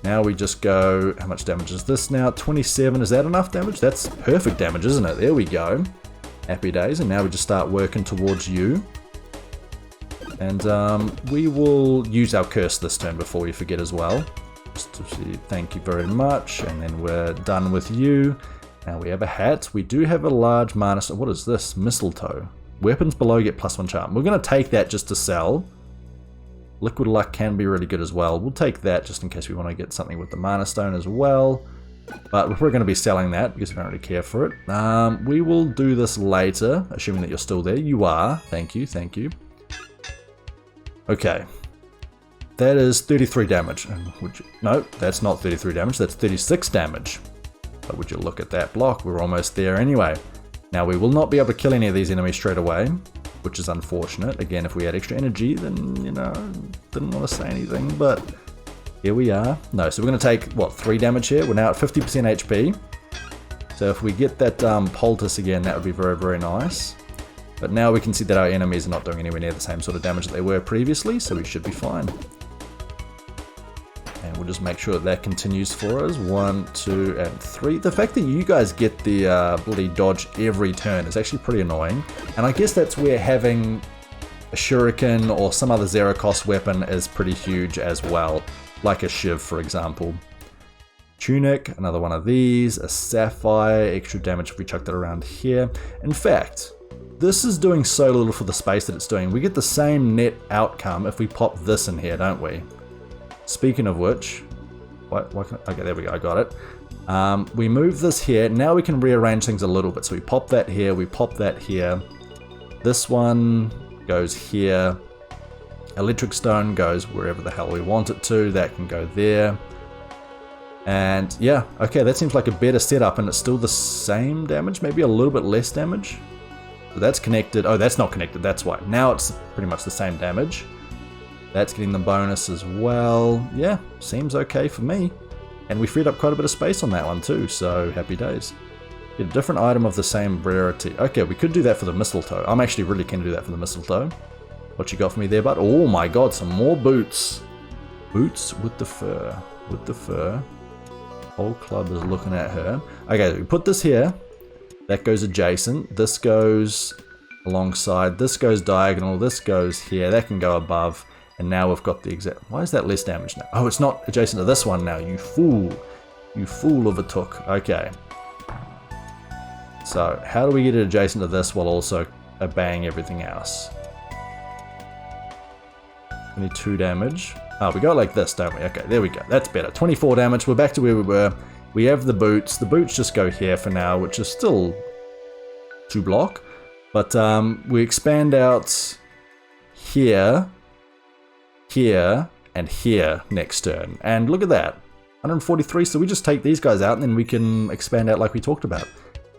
Now we just go, how much damage is this now? 27, is that enough damage? That's perfect damage, isn't it? There we go. Happy days, and now we just start working towards you. And we will use our curse this turn before we forget as well. Just to see, thank you very much, and then we're done with you. Now we have a hat. We do have a large mana. What is this? Mistletoe. Weapons below get +1 charm. We're going to take that just to sell. Liquid Luck can be really good as well. We'll take that just in case we want to get something with the Mana Stone as well. But we're going to be selling that because we don't really care for it. We will do this later, assuming that you're still there. You are. Thank you, thank you. Okay. That is 33 damage. No, that's not 33 damage. That's 36 damage. But would you look at that block? We're almost there anyway. Now we will not be able to kill any of these enemies straight away, which is unfortunate. Again, if we had extra energy, then, you know, didn't want to say anything, but here we are. No, so we're going to take, what, 3 damage here? We're now at 50% HP. So if we get that poultice again, that would be very, very nice. But now we can see that our enemies are not doing anywhere near the same sort of damage that they were previously, so we should be fine. And we'll just make sure that that continues for us. 1, 2, and 3. The fact that you guys get the bloody dodge every turn is actually pretty annoying. And I guess that's where having a shuriken or some other zero cost weapon is pretty huge as well. Like a shiv, for example. Tunic, another one of these. A sapphire, extra damage if we chuck that around here. In fact, this is doing so little for the space that it's doing. We get the same net outcome if we pop this in here, don't we? Speaking of which, okay, there we go, I got it. We move this here. Now we can rearrange things a little bit. So we pop that here, we pop that here. This one goes here. Electric Stone goes wherever the hell we want it to. That can go there. And yeah, okay, that seems like a better setup, and it's still the same damage, maybe a little bit less damage. So that's connected. Oh, that's not connected, that's why. Now it's pretty much the same damage. That's getting the bonus as well. Yeah, seems okay for me. And we freed up quite a bit of space on that one too, so happy days. Get a different item of the same rarity. Okay, we could do that for the mistletoe. I'm actually really keen to do that for the mistletoe. What you got for me there, bud? Oh my god, some more boots. Boots with the fur. With the fur. Whole club is looking at her. Okay, we put this here. That goes adjacent. This goes alongside. This goes diagonal. This goes here. That can go above. And now we've got the exact... Why is that less damage now? Oh, it's not adjacent to this one now, you fool. You fool of a took. Okay. So, how do we get it adjacent to this while also obeying everything else? 22 damage. Oh, we go like this, don't we? Okay, there we go. That's better. 24 damage. We're back to where we were. We have the boots. The boots just go here for now, which is still 2 block. But we expand out here... here, and here next turn. And look at that, 143, so we just take these guys out and then we can expand out like we talked about.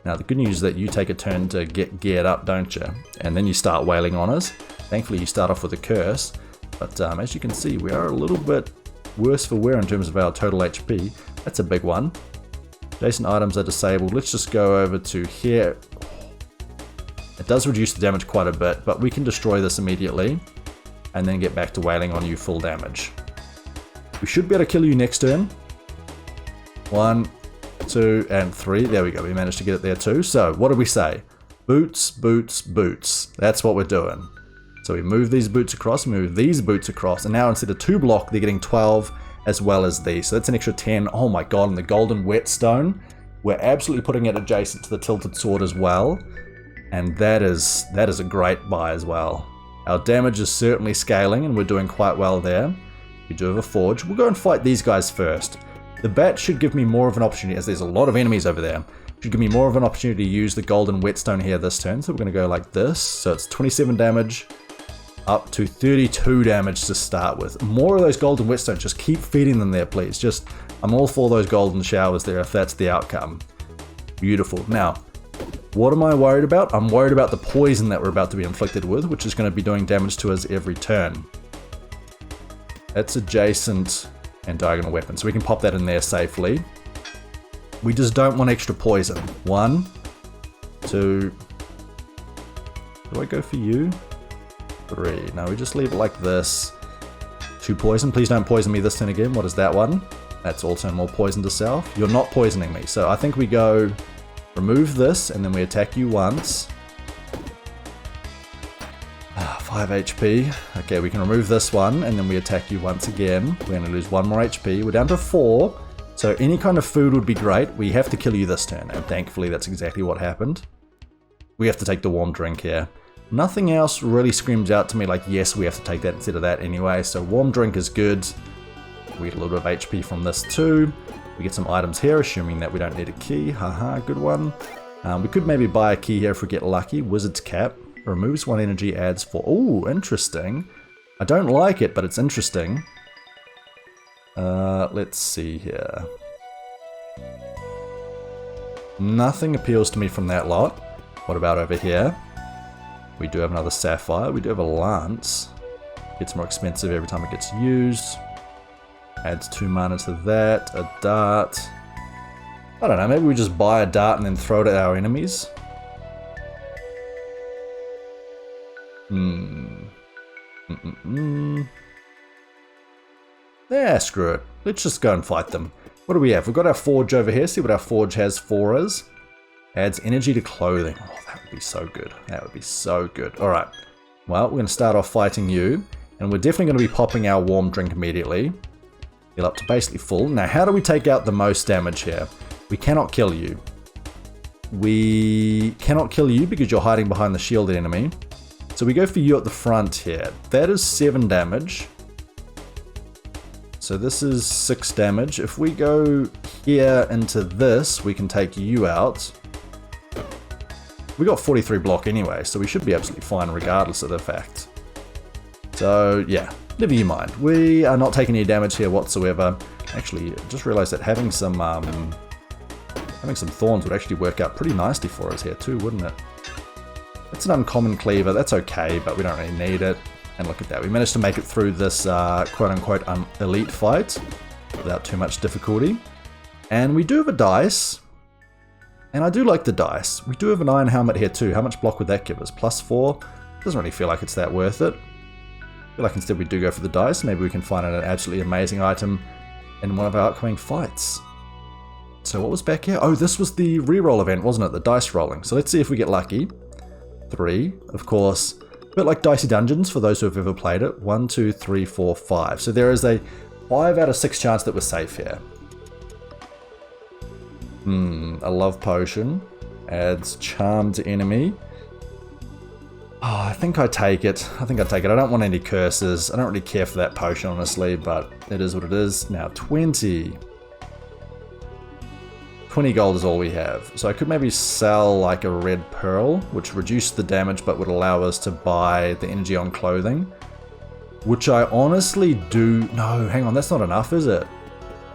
Now the good news is that you take a turn to get geared up, don't you? And then you start wailing on us. Thankfully you start off with a curse, but as you can see we are a little bit worse for wear in terms of our total HP. That's a big one. Adjacent items are disabled. Let's just go over to here. It does reduce the damage quite a bit, but we can destroy this immediately. And then get back to wailing on you full damage. We should be able to kill you next turn. 1, 2, and 3. There we go, we managed to get it there too. So, what did we say? Boots, boots, boots. That's what we're doing. So we move these boots across, move these boots across, and now instead of 2 block, they're getting 12 as well as these. So that's an extra 10. Oh my god, and the golden whetstone. We're absolutely putting it adjacent to the tilted sword as well. And that is a great buy as well. Our damage is certainly scaling and we're doing quite well there. We do have a forge. We'll go and fight these guys first. The bat should give me more of an opportunity, as there's a lot of enemies over there. Should give me more of an opportunity to use the golden whetstone here this turn. So we're going to go like this. So it's 27 damage up to 32 damage to start with. More of those golden whetstones. Just keep feeding them there, please. Just, I'm all for those golden showers there if that's the outcome. Beautiful. Now, what am I worried about? I'm worried about the poison that we're about to be inflicted with, which is going to be doing damage to us every turn. That's adjacent and diagonal weapon, so we can pop that in there safely. We just don't want extra poison. 1, 2, Do I go for you? 3. No, we just leave it like this. 2 poison. Please don't poison me this turn again. What is that one? That's also more poison to self. You're not poisoning me. So I think we go remove this and then we attack you once. 5 HP. Okay, we can remove this one and then we attack you once again. We're going to lose 1 more HP. We're down to 4. So any kind of food would be great. We have to kill you this turn, and thankfully that's exactly what happened. We have to take the warm drink here. Nothing else really screams out to me like, yes, we have to take that instead of that anyway. So warm drink is good. We get a little bit of HP from this too. We get some items here, assuming that we don't need a key. Haha, good one. We could maybe buy a key here if we get lucky. Wizard's Cap. Removes 1 energy, adds 4. Ooh, interesting. I don't like it, but it's interesting. Let's see here. Nothing appeals to me from that lot. What about over here? We do have another Sapphire. We do have a Lance. Gets more expensive every time it gets used. Adds 2 mana to that. A Dart. I don't know, maybe we just buy a Dart and then throw it at our enemies. Yeah, screw it. Let's just go and fight them. What do we have? We've got our Forge over here. See what our Forge has for us. Adds energy to clothing. Oh, that would be so good. That would be so good. Alright. Well, we're going to start off fighting you. And we're definitely going to be popping our warm drink immediately. Heal up to basically full. Now, how do we take out the most damage here? We cannot kill you. We cannot kill you because you're hiding behind the shielded enemy. So we go for you at the front here. That is 7 damage. So this is 6 damage. If we go here into this, we can take you out. We got 43 block anyway, so we should be absolutely fine regardless of the fact. So yeah, never you mind. We are not taking any damage here whatsoever. Actually, I just realized that having some thorns would actually work out pretty nicely for us here too, wouldn't it? It's an uncommon cleaver, that's okay, but we don't really need it. And look at that, we managed to make it through this quote-unquote elite fight without too much difficulty. And we do have a dice, and I do like the dice. We do have an iron helmet here too. How much block would that give us? +4? Doesn't really feel like it's that worth it. I feel like instead we do go for the dice. Maybe we can find an absolutely amazing item in one of our upcoming fights. So what was back here? Oh, this was the reroll event, wasn't it? The dice rolling. So let's see if we get lucky. 3, of course. A bit like Dicey Dungeons for those who have ever played it. 1, 2, 3, 4, 5. So there is a 5 out of 6 chance that we're safe here. A love potion. Adds charm to enemy. Oh, I think I take it. I don't want any curses. I don't really care for that potion, honestly, but it is what it is. Now, 20 gold is all we have. So I could maybe sell like a red pearl, which reduced the damage but would allow us to buy the energy on clothing. Which I honestly do... No, hang on, that's not enough, is it?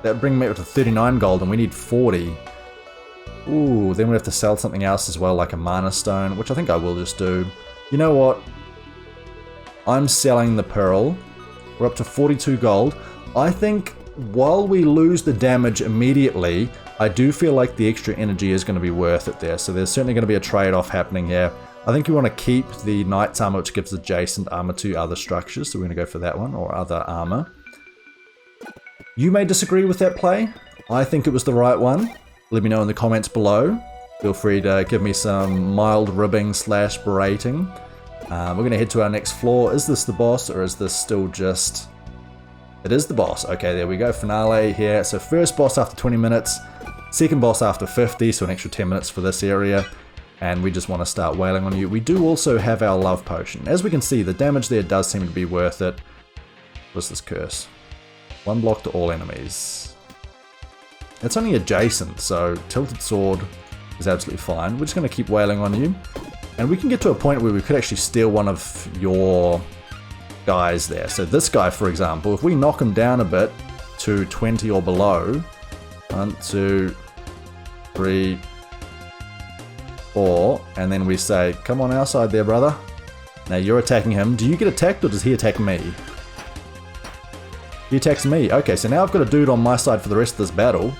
That would bring me up to 39 gold and we need 40. Ooh, then we have to sell something else as well, like a mana stone, which I think I will just do. You know what? I'm selling the pearl. We're up to 42 gold. I think while we lose the damage immediately, I do feel like the extra energy is going to be worth it there. So there's certainly going to be a trade-off happening here. I think you want to keep the knight's armor, which gives adjacent armor to other structures. So we're going to go for that one, or other armor. You may disagree with that play. I think it was the right one. Let me know in the comments below. Feel free to give me some mild ribbing / berating. We're going to head to our next floor. Is this the boss, or is this still just... It is the boss. Okay, there we go. Finale here. So first boss after 20 minutes. Second boss after 50, so an extra 10 minutes for this area. And we just want to start wailing on you. We do also have our love potion. As we can see, the damage there does seem to be worth it. What's this curse? 1 block to all enemies. It's only adjacent, so tilted sword is absolutely fine. We're just going to keep wailing on you. And we can get to a point where we could actually steal one of your guys there. So this guy, for example, if we knock him down a bit to 20 or below... 1, 2, 3, 4, and then we say, come on our side there, brother. Now you're attacking him. Do you get attacked or does he attack me? He attacks me. Okay, so now I've got a dude on my side for the rest of this battle.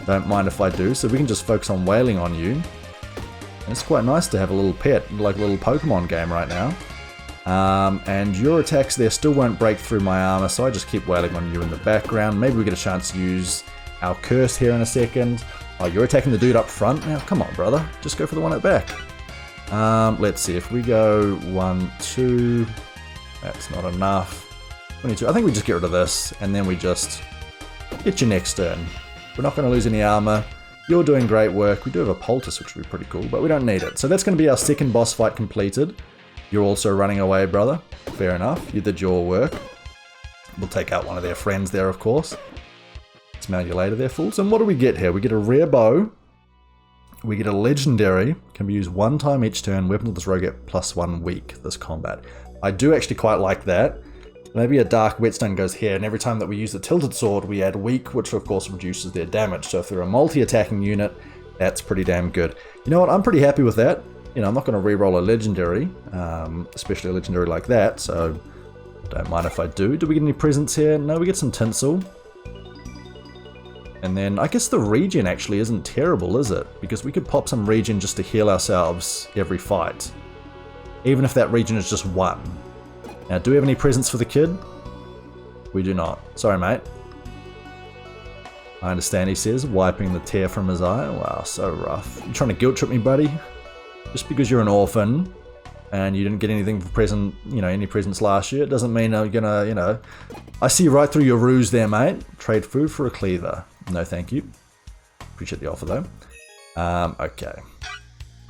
Don't mind if I do, so we can just focus on wailing on you. And it's quite nice to have a little pet, like a little Pokemon game right now. And your attacks there still won't break through my armor, so I just keep wailing on you in the background. Maybe we get a chance to use our curse here in a second. Oh, you're attacking the dude up front? Now, come on, brother. Just go for the one at back. Let's see, if we go 1, 2, that's not enough. 22, I think we just get rid of this, and then we just get your next turn. We're not going to lose any armor. You're doing great work. We do have a poultice, which would be pretty cool, but we don't need it. So that's going to be our second boss fight completed. You're also running away, brother. Fair enough. You did your work. We'll take out one of their friends there, of course. Smell you later there, fools. And what do we get here? We get a rare bow. We get a legendary. Can be used one time each turn. Weapons of this rogue get +1 weak this combat. I do actually quite like that. Maybe a dark whetstone goes here, and every time that we use the tilted sword, we add weak, which of course reduces their damage. So if they're a multi-attacking unit, that's pretty damn good. You know what? I'm pretty happy with that. You know, I'm not going to re-roll a legendary, especially a legendary like that, so don't mind if I do. Do we get any presents here? No, we get some tinsel. And then I guess the regen actually isn't terrible, is it? Because we could pop some regen just to heal ourselves every fight. Even if that regen is just 1. Now, do we have any presents for the kid? We do not. Sorry, mate. I understand, he says, wiping the tear from his eye. Wow, so rough. You trying to guilt trip me, buddy? Just because you're an orphan and you didn't get anything for present, you know, any presents last year, it doesn't mean I'm gonna, you know. I see right through your ruse there, mate. Trade food for a cleaver. No, thank you. Appreciate the offer, though. Okay.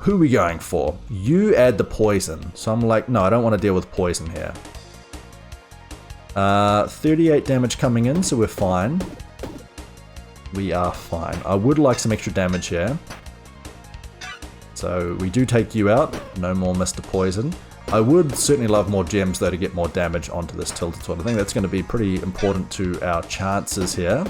Who are we going for? You add the poison. So I'm like, no, I don't want to deal with poison here. 38 damage coming in, so we're fine. We are fine. I would like some extra damage here. So we do take you out. No more Mr. Poison. I would certainly love more gems, though, to get more damage onto this tilted sword. I think that's going to be pretty important to our chances here.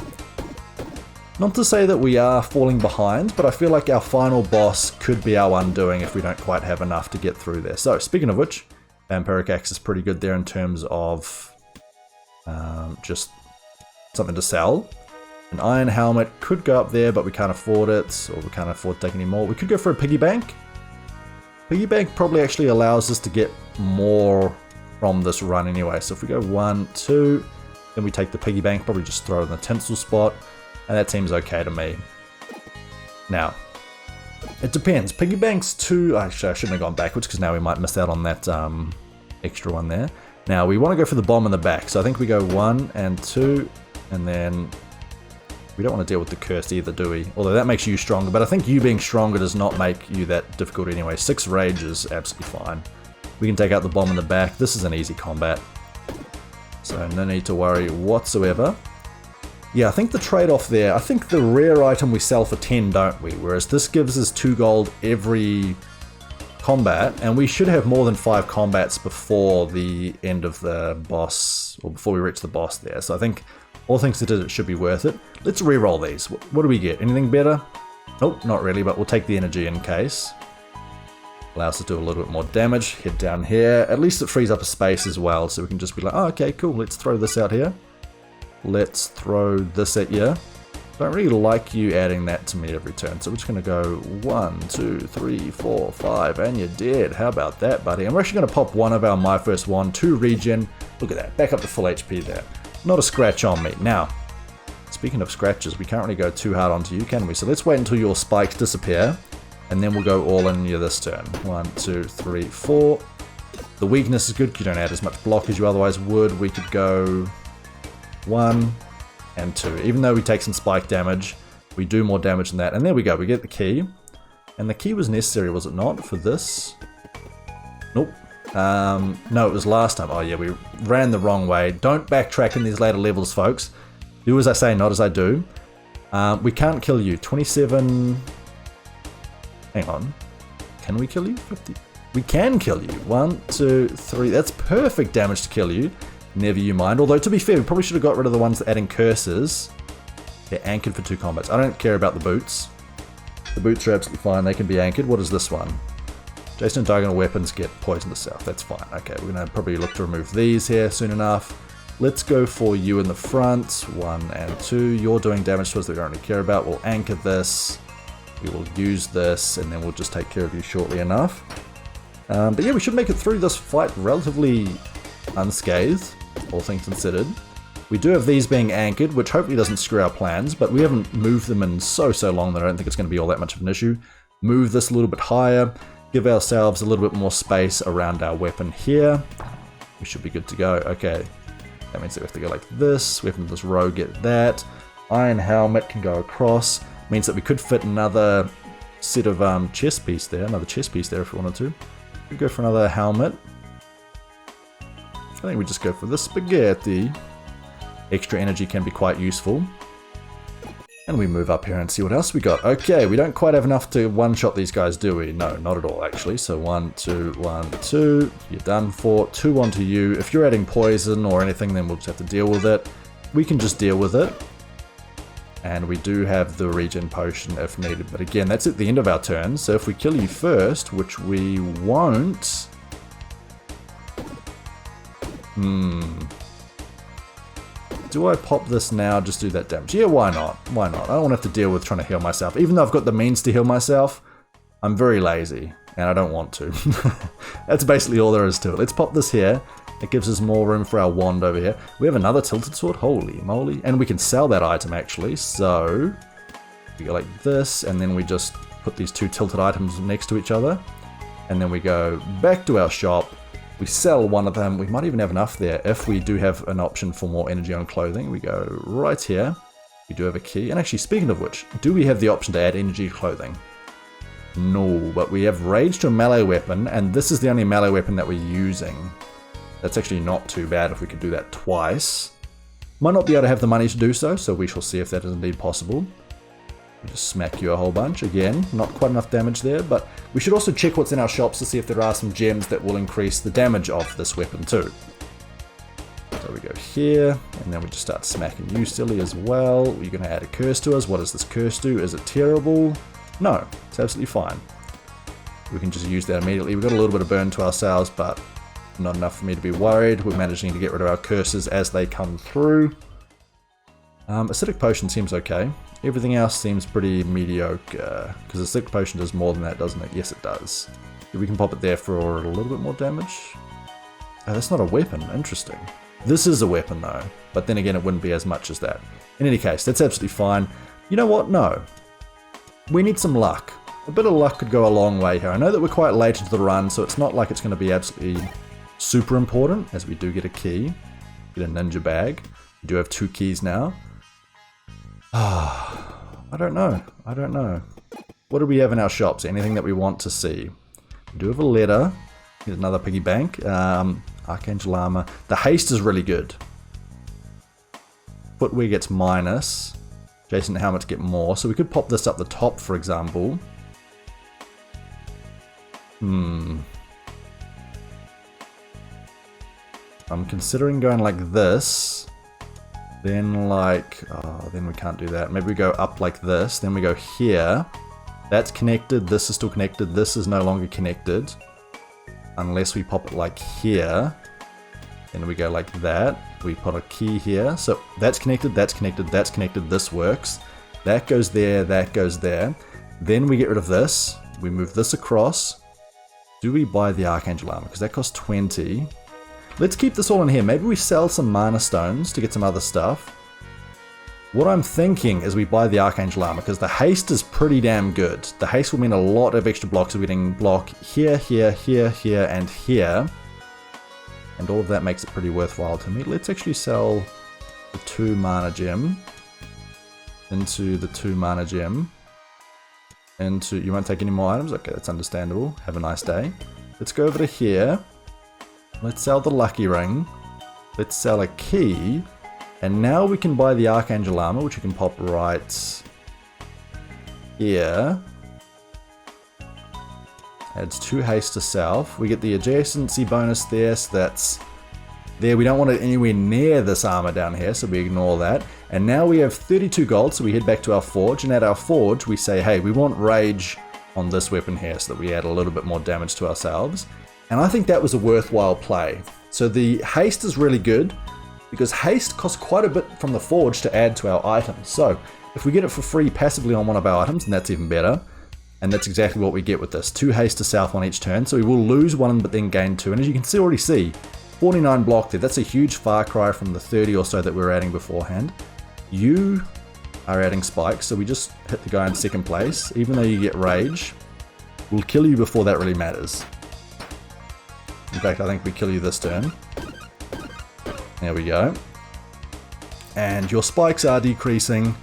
Not to say that we are falling behind, but I feel like our final boss could be our undoing if we don't quite have enough to get through there. So, speaking of which, Vampiric Axe is pretty good there in terms of just something to sell. An Iron Helmet could go up there, but we can't afford it, or we can't afford to take any more. We could go for a Piggy Bank. Piggy Bank probably actually allows us to get more from this run anyway. So if we go 1, 2, then we take the Piggy Bank, probably just throw it in the tinsel spot. And that seems okay to me. Now, it depends. Piggy banks 2... Actually, I shouldn't have gone backwards because now we might miss out on that extra one there. Now, we want to go for the bomb in the back. So I think we go 1 and 2, and then we don't want to deal with the curse either, do we? Although that makes you stronger, but I think you being stronger does not make you that difficult anyway. 6 rage is absolutely fine. We can take out the bomb in the back. This is an easy combat. So no need to worry whatsoever. Yeah, I think the trade-off there, I think the rare item we sell for 10, don't we? Whereas this gives us 2 gold every combat, and we should have more than 5 combats before the end of the boss, or before we reach the boss there. So I think, all things considered, it should be worth it. Let's re-roll these. What do we get? Anything better? Nope, not really, but we'll take the energy in case. Allows us to do a little bit more damage. Head down here. At least it frees up a space as well, so we can just be like, oh, okay, cool, let's throw this out here. Let's throw this at you. Don't really like you adding that to me every turn, so we're just going to go 1, 2, 3, 4, 5, and you're dead. How about that, buddy? And we're actually going to pop one of our My First Wand to regen. Look at that, back up to full HP there. Not a scratch on me. Now, speaking of scratches, we can't really go too hard onto you, can we? So let's wait until your spikes disappear, and then we'll go all in you this turn. 1, 2, 3, 4. The weakness is good because you don't add as much block as you otherwise would. We could go 1 and 2. Even though we take some spike damage, we do more damage than that. And there we go, we get the key. And the key was necessary, was it not, for this? Nope. No, it was last time. Oh yeah, we ran the wrong way. Don't backtrack in these later levels, folks. Do as I say, not as I do. We can't kill you. 27... Hang on. Can we kill you? 50. We can kill you. 1, 2, 3. That's perfect damage to kill you. Never you mind. Although, to be fair, we probably should have got rid of the ones that adding curses. They're anchored for 2 combats. I don't care about the boots. The boots are absolutely fine. They can be anchored. What is this one? Jason and diagonal weapons get poison to self. That's fine. Okay, we're going to probably look to remove these here soon enough. Let's go for you in the front. 1 and 2. You're doing damage to us that we don't really care about. We'll anchor this. We will use this, and then we'll just take care of you shortly enough. But yeah, we should make it through this fight relatively unscathed, all things considered. We do have these being anchored, which hopefully doesn't screw our plans, but we haven't moved them in so long that I don't think it's going to be all that much of an issue. Move this a little bit higher, give ourselves a little bit more space around our weapon here. We should be good to go. Okay, that means that we have to go like this. Weapon this row, get that. Iron helmet can go across. Means that we could fit another set of chest piece there, if we wanted to. We go for another helmet. I think we just go for the spaghetti. Extra energy can be quite useful. And we move up here and see what else we got. Okay, we don't quite have enough to one-shot these guys, do we? No, not at all, actually. So 1, 2, 1, 2. You're done for. 2 onto you. If you're adding poison or anything, then we'll just have to deal with it. We can just deal with it. And we do have the regen potion if needed. But again, that's at the end of our turn. So if we kill you first, which we won't... Do I pop this now, just do that damage? Yeah, why not? Why not? I don't want to have to deal with trying to heal myself. Even though I've got the means to heal myself, I'm very lazy, and I don't want to. That's basically all there is to it. Let's pop this here. It gives us more room for our wand over here. We have another tilted sword, holy moly. And we can sell that item, actually. So, we go like this, and then we just put these 2 tilted items next to each other. And then we go back to our shop. We sell one of them. We might even have enough there if we do have an option for more energy on clothing. We go right here. We do have a key. And actually, speaking of which, do we have the option to add energy to clothing? No, but we have rage to a melee weapon, and this is the only melee weapon that we're using. That's actually not too bad if we could do that twice. Might not be able to have the money to do so, so we shall see if that is indeed possible. We'll just smack you a whole bunch. Again, not quite enough damage there, but we should also check what's in our shops to see if there are some gems that will increase the damage of this weapon too. So we go here, and then we just start smacking you silly as well. You're going to add a curse to us. What does this curse do? Is it terrible? No, it's absolutely fine. We can just use that immediately. We've got a little bit of burn to ourselves, but not enough for me to be worried. We're managing to get rid of our curses as they come through. Acidic potion seems okay. Everything else seems pretty mediocre, because acidic potion does more than that, doesn't it? Yes, it does. We can pop it there for a little bit more damage. Oh, that's not a weapon. Interesting. This is a weapon, though. But then again, it wouldn't be as much as that. In any case, that's absolutely fine. You know what? No. We need some luck. A bit of luck could go a long way here. I know that we're quite late into the run, so it's not like it's going to be absolutely super important, as we do get a key. Get a ninja bag. We do have 2 keys now. I don't know. I don't know. What do we have in our shops? Anything that we want to see? We do have a letter. Here's another piggy bank. Archangel armor. The haste is really good. Footwear gets minus. Adjacent helmets get more. So we could pop this up the top, for example. I'm considering going like this. Then like, then we can't do that. Maybe we go up like this. Then we go here. That's connected. This is still connected. This is no longer connected. Unless we pop it like here. Then we go like that. We put a key here. So that's connected, that's connected, that's connected. This works. That goes there, that goes there. Then we get rid of this. We move this across. Do we buy the Archangel armor? Because that costs 20. Let's keep this all in here. Maybe we sell some mana stones to get some other stuff. What I'm thinking is we buy the Archangel armor, because the haste is pretty damn good. The haste will mean a lot of extra blocks. We're getting block here, here, here, here, and here. And all of that makes it pretty worthwhile to me. Let's actually sell the 2 mana gem into the 2 mana gem. Into, you won't take any more items? Okay, that's understandable. Have a nice day. Let's go over to here. Let's sell the lucky ring. Let's sell a key. And now we can buy the Archangel armor, which you can pop right here. Adds 2 haste to self. We get the adjacency bonus there, so that's there. We don't want it anywhere near this armor down here, so we ignore that. And now we have 32 gold, so we head back to our forge. And at our forge, we say, hey, we want rage on this weapon here, so that we add a little bit more damage to ourselves. And I think that was a worthwhile play. So the haste is really good, because haste costs quite a bit from the forge to add to our items. So If we get it for free passively on one of our items, then that's even better. And that's exactly what we get with this. 2 haste to south on each turn, so we will lose 1 but then gain 2. And as you can already see, 49 block there. That's a huge far cry from the 30 or so that we were adding beforehand. You are adding spikes, so we just hit the guy in second place. Even though you get rage, we'll kill you before that really matters. In fact, I think we kill you this turn. There we go. And your spikes are decreasing.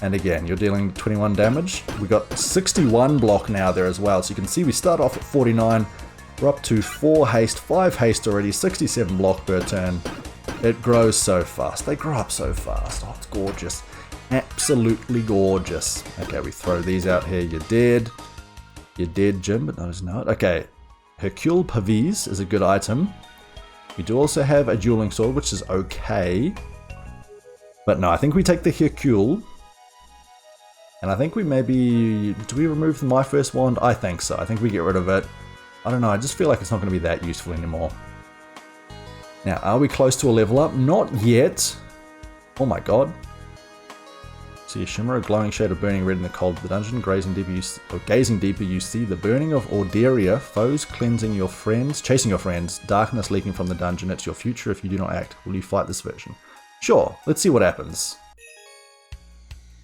And again, you're dealing 21 damage. We got 61 block now there as well. So you can see we start off at 49. We're up to 4 haste, 5 haste already, 67 block per turn. It grows so fast. They grow up so fast. Oh, it's gorgeous. Absolutely gorgeous. Okay, we throw these out here. You're dead. You're dead, Jim, but no, he's not. Okay, Hercule Pavis is a good item. We do also have a dueling sword, which is okay. But no, I think we take the Hercule. And I think we maybe... Do we remove the My First Wand? I think so. I think we get rid of it. I don't know. I just feel like it's not going to be that useful anymore. Now, are we close to a level up? Not yet. Oh my god. See a shimmer, a glowing shade of burning red in the cold of the dungeon. Gazing deeper, you see the burning of Orderia. Foes cleansing your friends. Chasing your friends. Darkness leaking from the dungeon. It's your future if you do not act. Will you fight this version? Sure. Let's see what happens.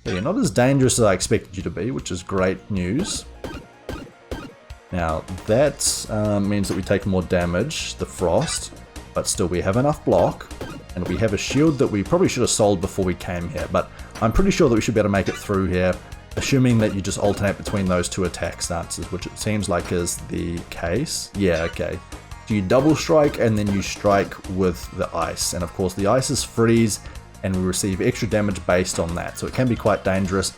So you're not as dangerous as I expected you to be, which is great news. Now, that means that we take more damage, the frost, but still we have enough block, and we have a shield that we probably should have sold before we came here, but I'm pretty sure that we should be able to make it through here, assuming that you just alternate between those 2 attack stances, which it seems like is the case. Yeah, okay. So you double strike, and then you strike with the ice, and of course the ice is freeze, and we receive extra damage based on that, so it can be quite dangerous.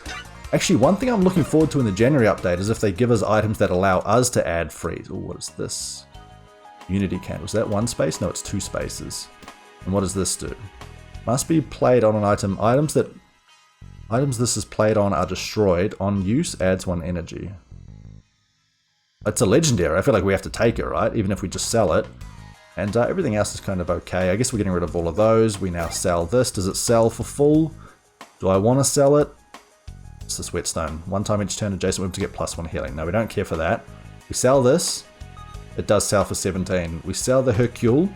Actually, one thing I'm looking forward to in the January update is if they give us items that allow us to add freeze. Oh, what is this? Unity candle. Is that 1 space? No, it's 2 spaces. And what does this do? Must be played on an item. Items this is played on are destroyed. On use, adds 1 energy. It's a legendary. I feel like we have to take it, right? Even if we just sell it. And everything else is kind of okay. I guess we're getting rid of all of those. We now sell this. Does it sell for full? Do I want to sell it? It's the Sweatstone. 1 time each turn adjacent move to get +1 healing. No, we don't care for that. We sell this. It does sell for 17. We sell the Hercule.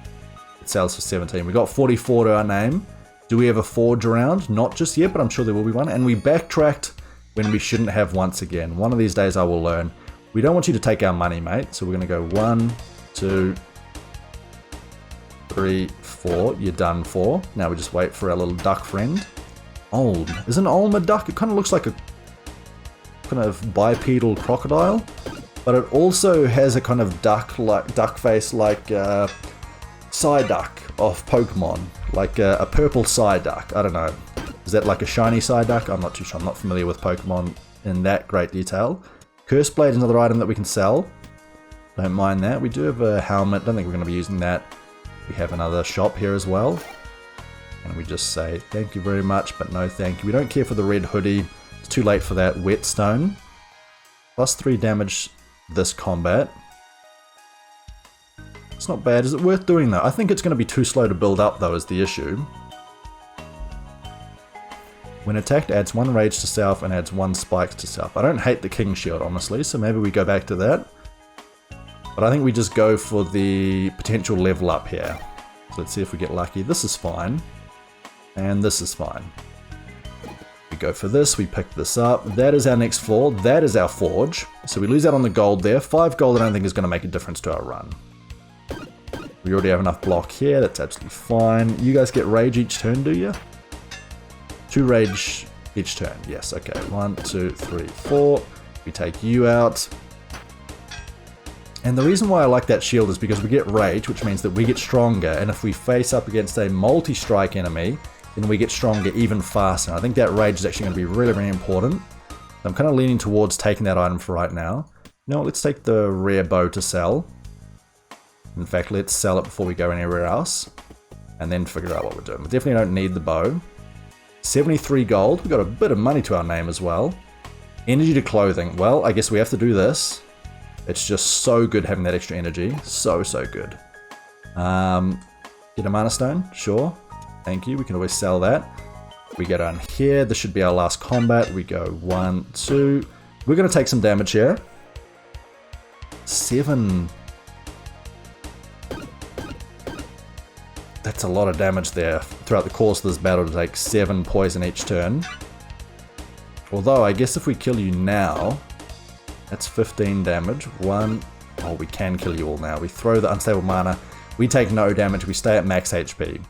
It sells for 17. We got 44 to our name. Do we have a forge around? Not just yet, but I'm sure there will be one. And we backtracked when we shouldn't have once again. One of these days I will learn. We don't want you to take our money, mate. So we're going to go 1, 2, 3, 4. You're done for. Now we just wait for our little duck friend. Olm. Isn't Olm a duck? It kind of looks like a kind of bipedal crocodile, but it also has a kind of duck face like Psyduck of Pokemon, like a purple Psyduck. I don't know. Is that like a shiny Psyduck? I'm not too sure. I'm not familiar with Pokemon in that great detail. Curse Blade is another item that we can sell. Don't mind that. We do have a helmet. Don't think we're going to be using that. We have another shop here as well. And we just say, thank you very much, but no thank you. We don't care for the red hoodie. It's too late for that. Whetstone. +3 damage this combat. It's not bad. Is it worth doing though? I think it's going to be too slow to build up though is the issue. When attacked, adds 1 rage to self and adds 1 spikes to self. I don't hate the King Shield, honestly, so maybe we go back to that. But I think we just go for the potential level up here. So let's see if we get lucky. This is fine. And this is fine. We go for this, we pick this up. That is our next floor. That is our forge. So we lose out on the gold there. 5 gold I don't think is going to make a difference to our run. We already have enough block here. That's absolutely fine. You guys get rage each turn, do you? 2 rage each turn. Yes, okay. 1, 2, 3, 4. We take you out. And the reason why I like that shield is because we get rage, which means that we get stronger. And if we face up against a multi-strike enemy, then we get stronger even faster. And I think that rage is actually going to be really, really important. So I'm kind of leaning towards taking that item for right now. You know what, let's take the rare bow to sell. In fact, let's sell it before we go anywhere else. And then figure out what we're doing. We definitely don't need the bow. 73 gold. We've got a bit of money to our name as well. Energy to clothing. Well, I guess we have to do this. It's just so good having that extra energy. So, so good. Get a mana stone? Sure. Thank you. We can always sell that. We go down here. This should be our last combat. We go 1, 2. We're going to take some damage here. 7. That's a lot of damage there throughout the course of this battle to take 7 poison each turn. Although, I guess if we kill you now, that's 15 damage. 1. Oh, we can kill you all now. We throw the unstable mana. We take no damage. We stay at max HP.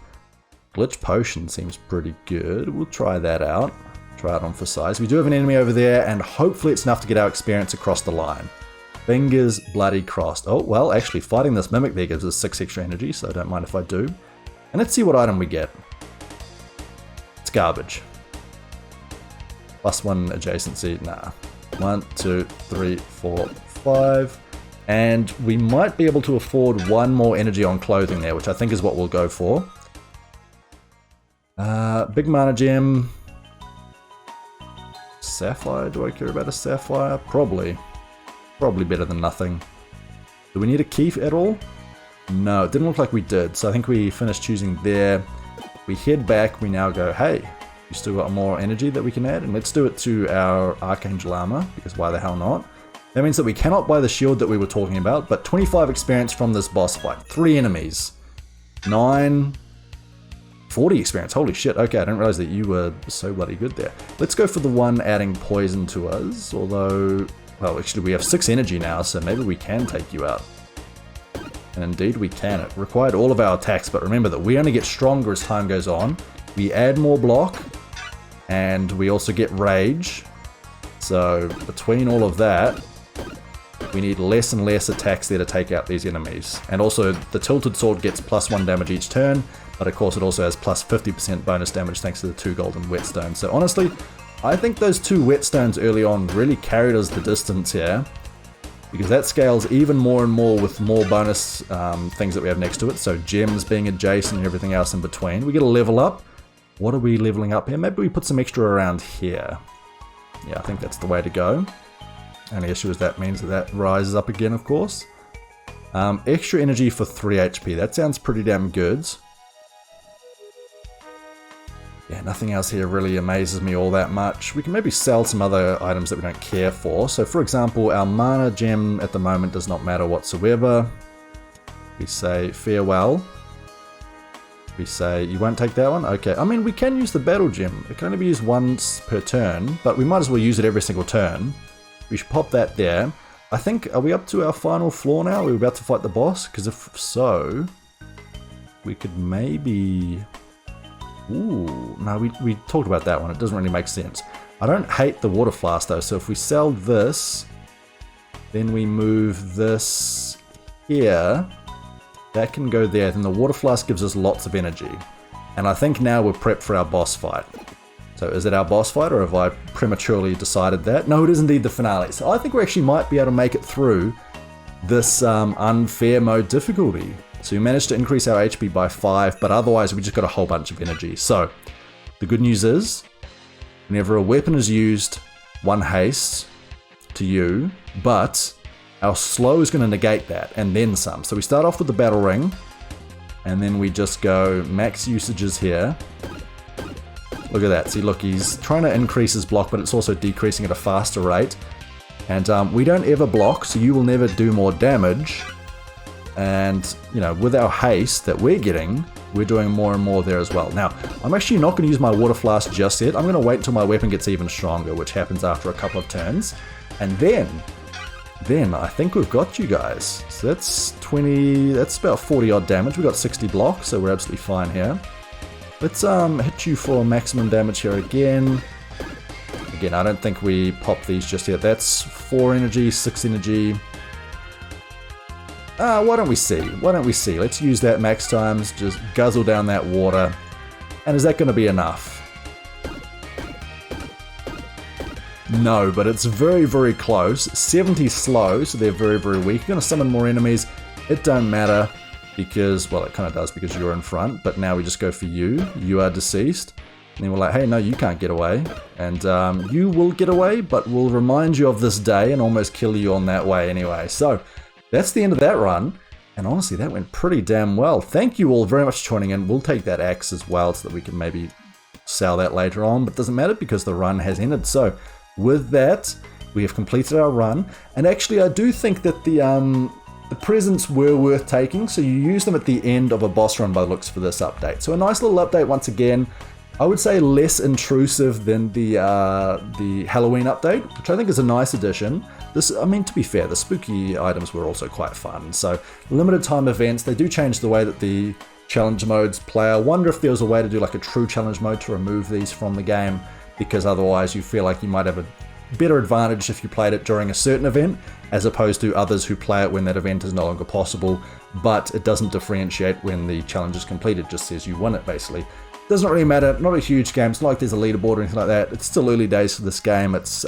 Glitch Potion seems pretty good. We'll try that out. Try it on for size. We do have an enemy over there, and hopefully it's enough to get our experience across the line. Fingers bloody crossed. Oh, well, actually, fighting this Mimic there gives us 6 extra energy, so I don't mind if I do. And let's see what item we get. It's garbage. +1 adjacency. Nah. 1, 2, 3, 4, 5. And we might be able to afford 1 more energy on clothing there, which I think is what we'll go for. Big mana gem. Sapphire? Do I care about a sapphire? Probably. Probably better than nothing. Do we need a key at all? No, it didn't look like we did, so I think we finished choosing there. We head back, we now go, hey, we still got more energy that we can add, and let's do it to our Archangel Armor, because why the hell not? That means that we cannot buy the shield that we were talking about, but 25 experience from this boss fight. 3 enemies. 9... 40 experience, holy shit, okay, I didn't realize that you were so bloody good there. Let's go for the one adding poison to us, although, well, actually we have 6 energy now, so maybe we can take you out. And indeed we can. It required all of our attacks, but remember that we only get stronger as time goes on. We add more block, and we also get rage. So between all of that, we need less and less attacks there to take out these enemies. And also the Tilted Sword gets +1 damage each turn, but of course it also has +50% bonus damage thanks to the 2 golden whetstones. So honestly, I think those 2 whetstones early on really carried us the distance here, because that scales even more and more with more bonus things that we have next to it. So gems being adjacent and everything else in between. We get a level up. What are we leveling up here? Maybe we put some extra around here. Yeah, I think that's the way to go. Only issue is that means that rises up again, of course. Extra energy for 3 HP. That sounds pretty damn good. Yeah, nothing else here really amazes me all that much. We can maybe sell some other items that we don't care for. So for example, our mana gem at the moment does not matter whatsoever. We say farewell. We say you won't take that one? Okay, I mean we can use the battle gem. It can only be used once per turn, but we might as well use it every single turn. We should pop that there. I think, are we up to our final floor now? Are we about to fight the boss? Because if so, we could maybe... Ooh, no, we talked about that one. It doesn't really make sense. I don't hate the water flask though, so if we sell this, then we move this here, that can go there, then the water flask gives us lots of energy. And I think now we're prepped for our boss fight. So is it our boss fight, or have I prematurely decided that? No, it is indeed the finale. So I think we actually might be able to make it through this unfair mode difficulty. So we managed to increase our HP by 5, but otherwise we just got a whole bunch of energy. So the good news is, whenever a weapon is used, 1 haste to you, but our slow is going to negate that, and then some. So we start off with the battle ring, and then we just go max usages here. Look at that. See, look, he's trying to increase his block, but it's also decreasing at a faster rate. And we don't ever block, so you will never do more damage. And, you know, with our haste that we're getting, we're doing more and more there as well. Now, I'm actually not going to use my water flask just yet. I'm going to wait until my weapon gets even stronger, which happens after a couple of turns. And then I think we've got you guys. So that's 20, that's about 40 odd damage. We got 60 blocks, so we're absolutely fine here. Let's hit you for maximum damage here again. Again, I don't think we pop these just yet. That's 4 energy, 6 energy. Why don't we see? Why don't we see? Let's use that max times, just guzzle down that water. And is that going to be enough? No, but it's very, very close. 70 slow, so they're very, very weak. You're going to summon more enemies. It don't matter because, well, it kind of does because you're in front. But now we just go for you. You are deceased. And then we're like, hey, no, you can't get away. And you will get away, but we'll remind you of this day and almost kill you on that way anyway. So that's the end of that run, and honestly, that went pretty damn well. Thank you all very much for joining in. We'll take that axe as well so that we can maybe sell that later on, but it doesn't matter because the run has ended. So with that, we have completed our run. And actually, I do think that the presents were worth taking. So you use them at the end of a boss run by the looks for this update. So a nice little update once again. I would say less intrusive than the Halloween update, which I think is a nice addition. To be fair, the spooky items were also quite fun. So limited time events, they do change the way that the challenge modes play. I wonder if there was a way to do like a true challenge mode to remove these from the game, because otherwise you feel like you might have a better advantage if you played it during a certain event, as opposed to others who play it when that event is no longer possible, but it doesn't differentiate when the challenge is completed, just says you won it basically. Doesn't really matter, not a huge game, it's not like there's a leaderboard or anything like that. It's still early days for this game. It's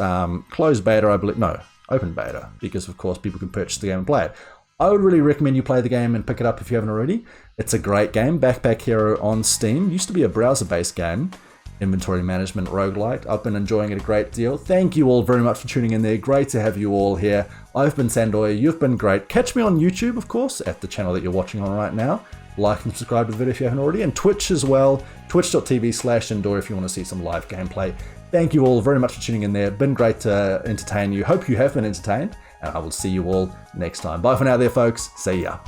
closed beta, I believe, no, open beta, because of course people can purchase the game and play it. I would really recommend you play the game and pick it up if you haven't already. It's a great game, Backpack Hero on Steam. Used to be a browser-based game, inventory management roguelike. I've been enjoying it a great deal. Thank you all very much for tuning in there. Great to have you all here. I've been Sandoy, you've been great. Catch me on YouTube, of course, at the channel that you're watching on right now. Like and subscribe to the video if you haven't already, and Twitch as well, twitch.tv/Sandoy if you want to see some live gameplay. Thank you all very much for tuning in there. Been great to entertain you. Hope you have been entertained, and I will see you all next time. Bye for now there, folks. See ya.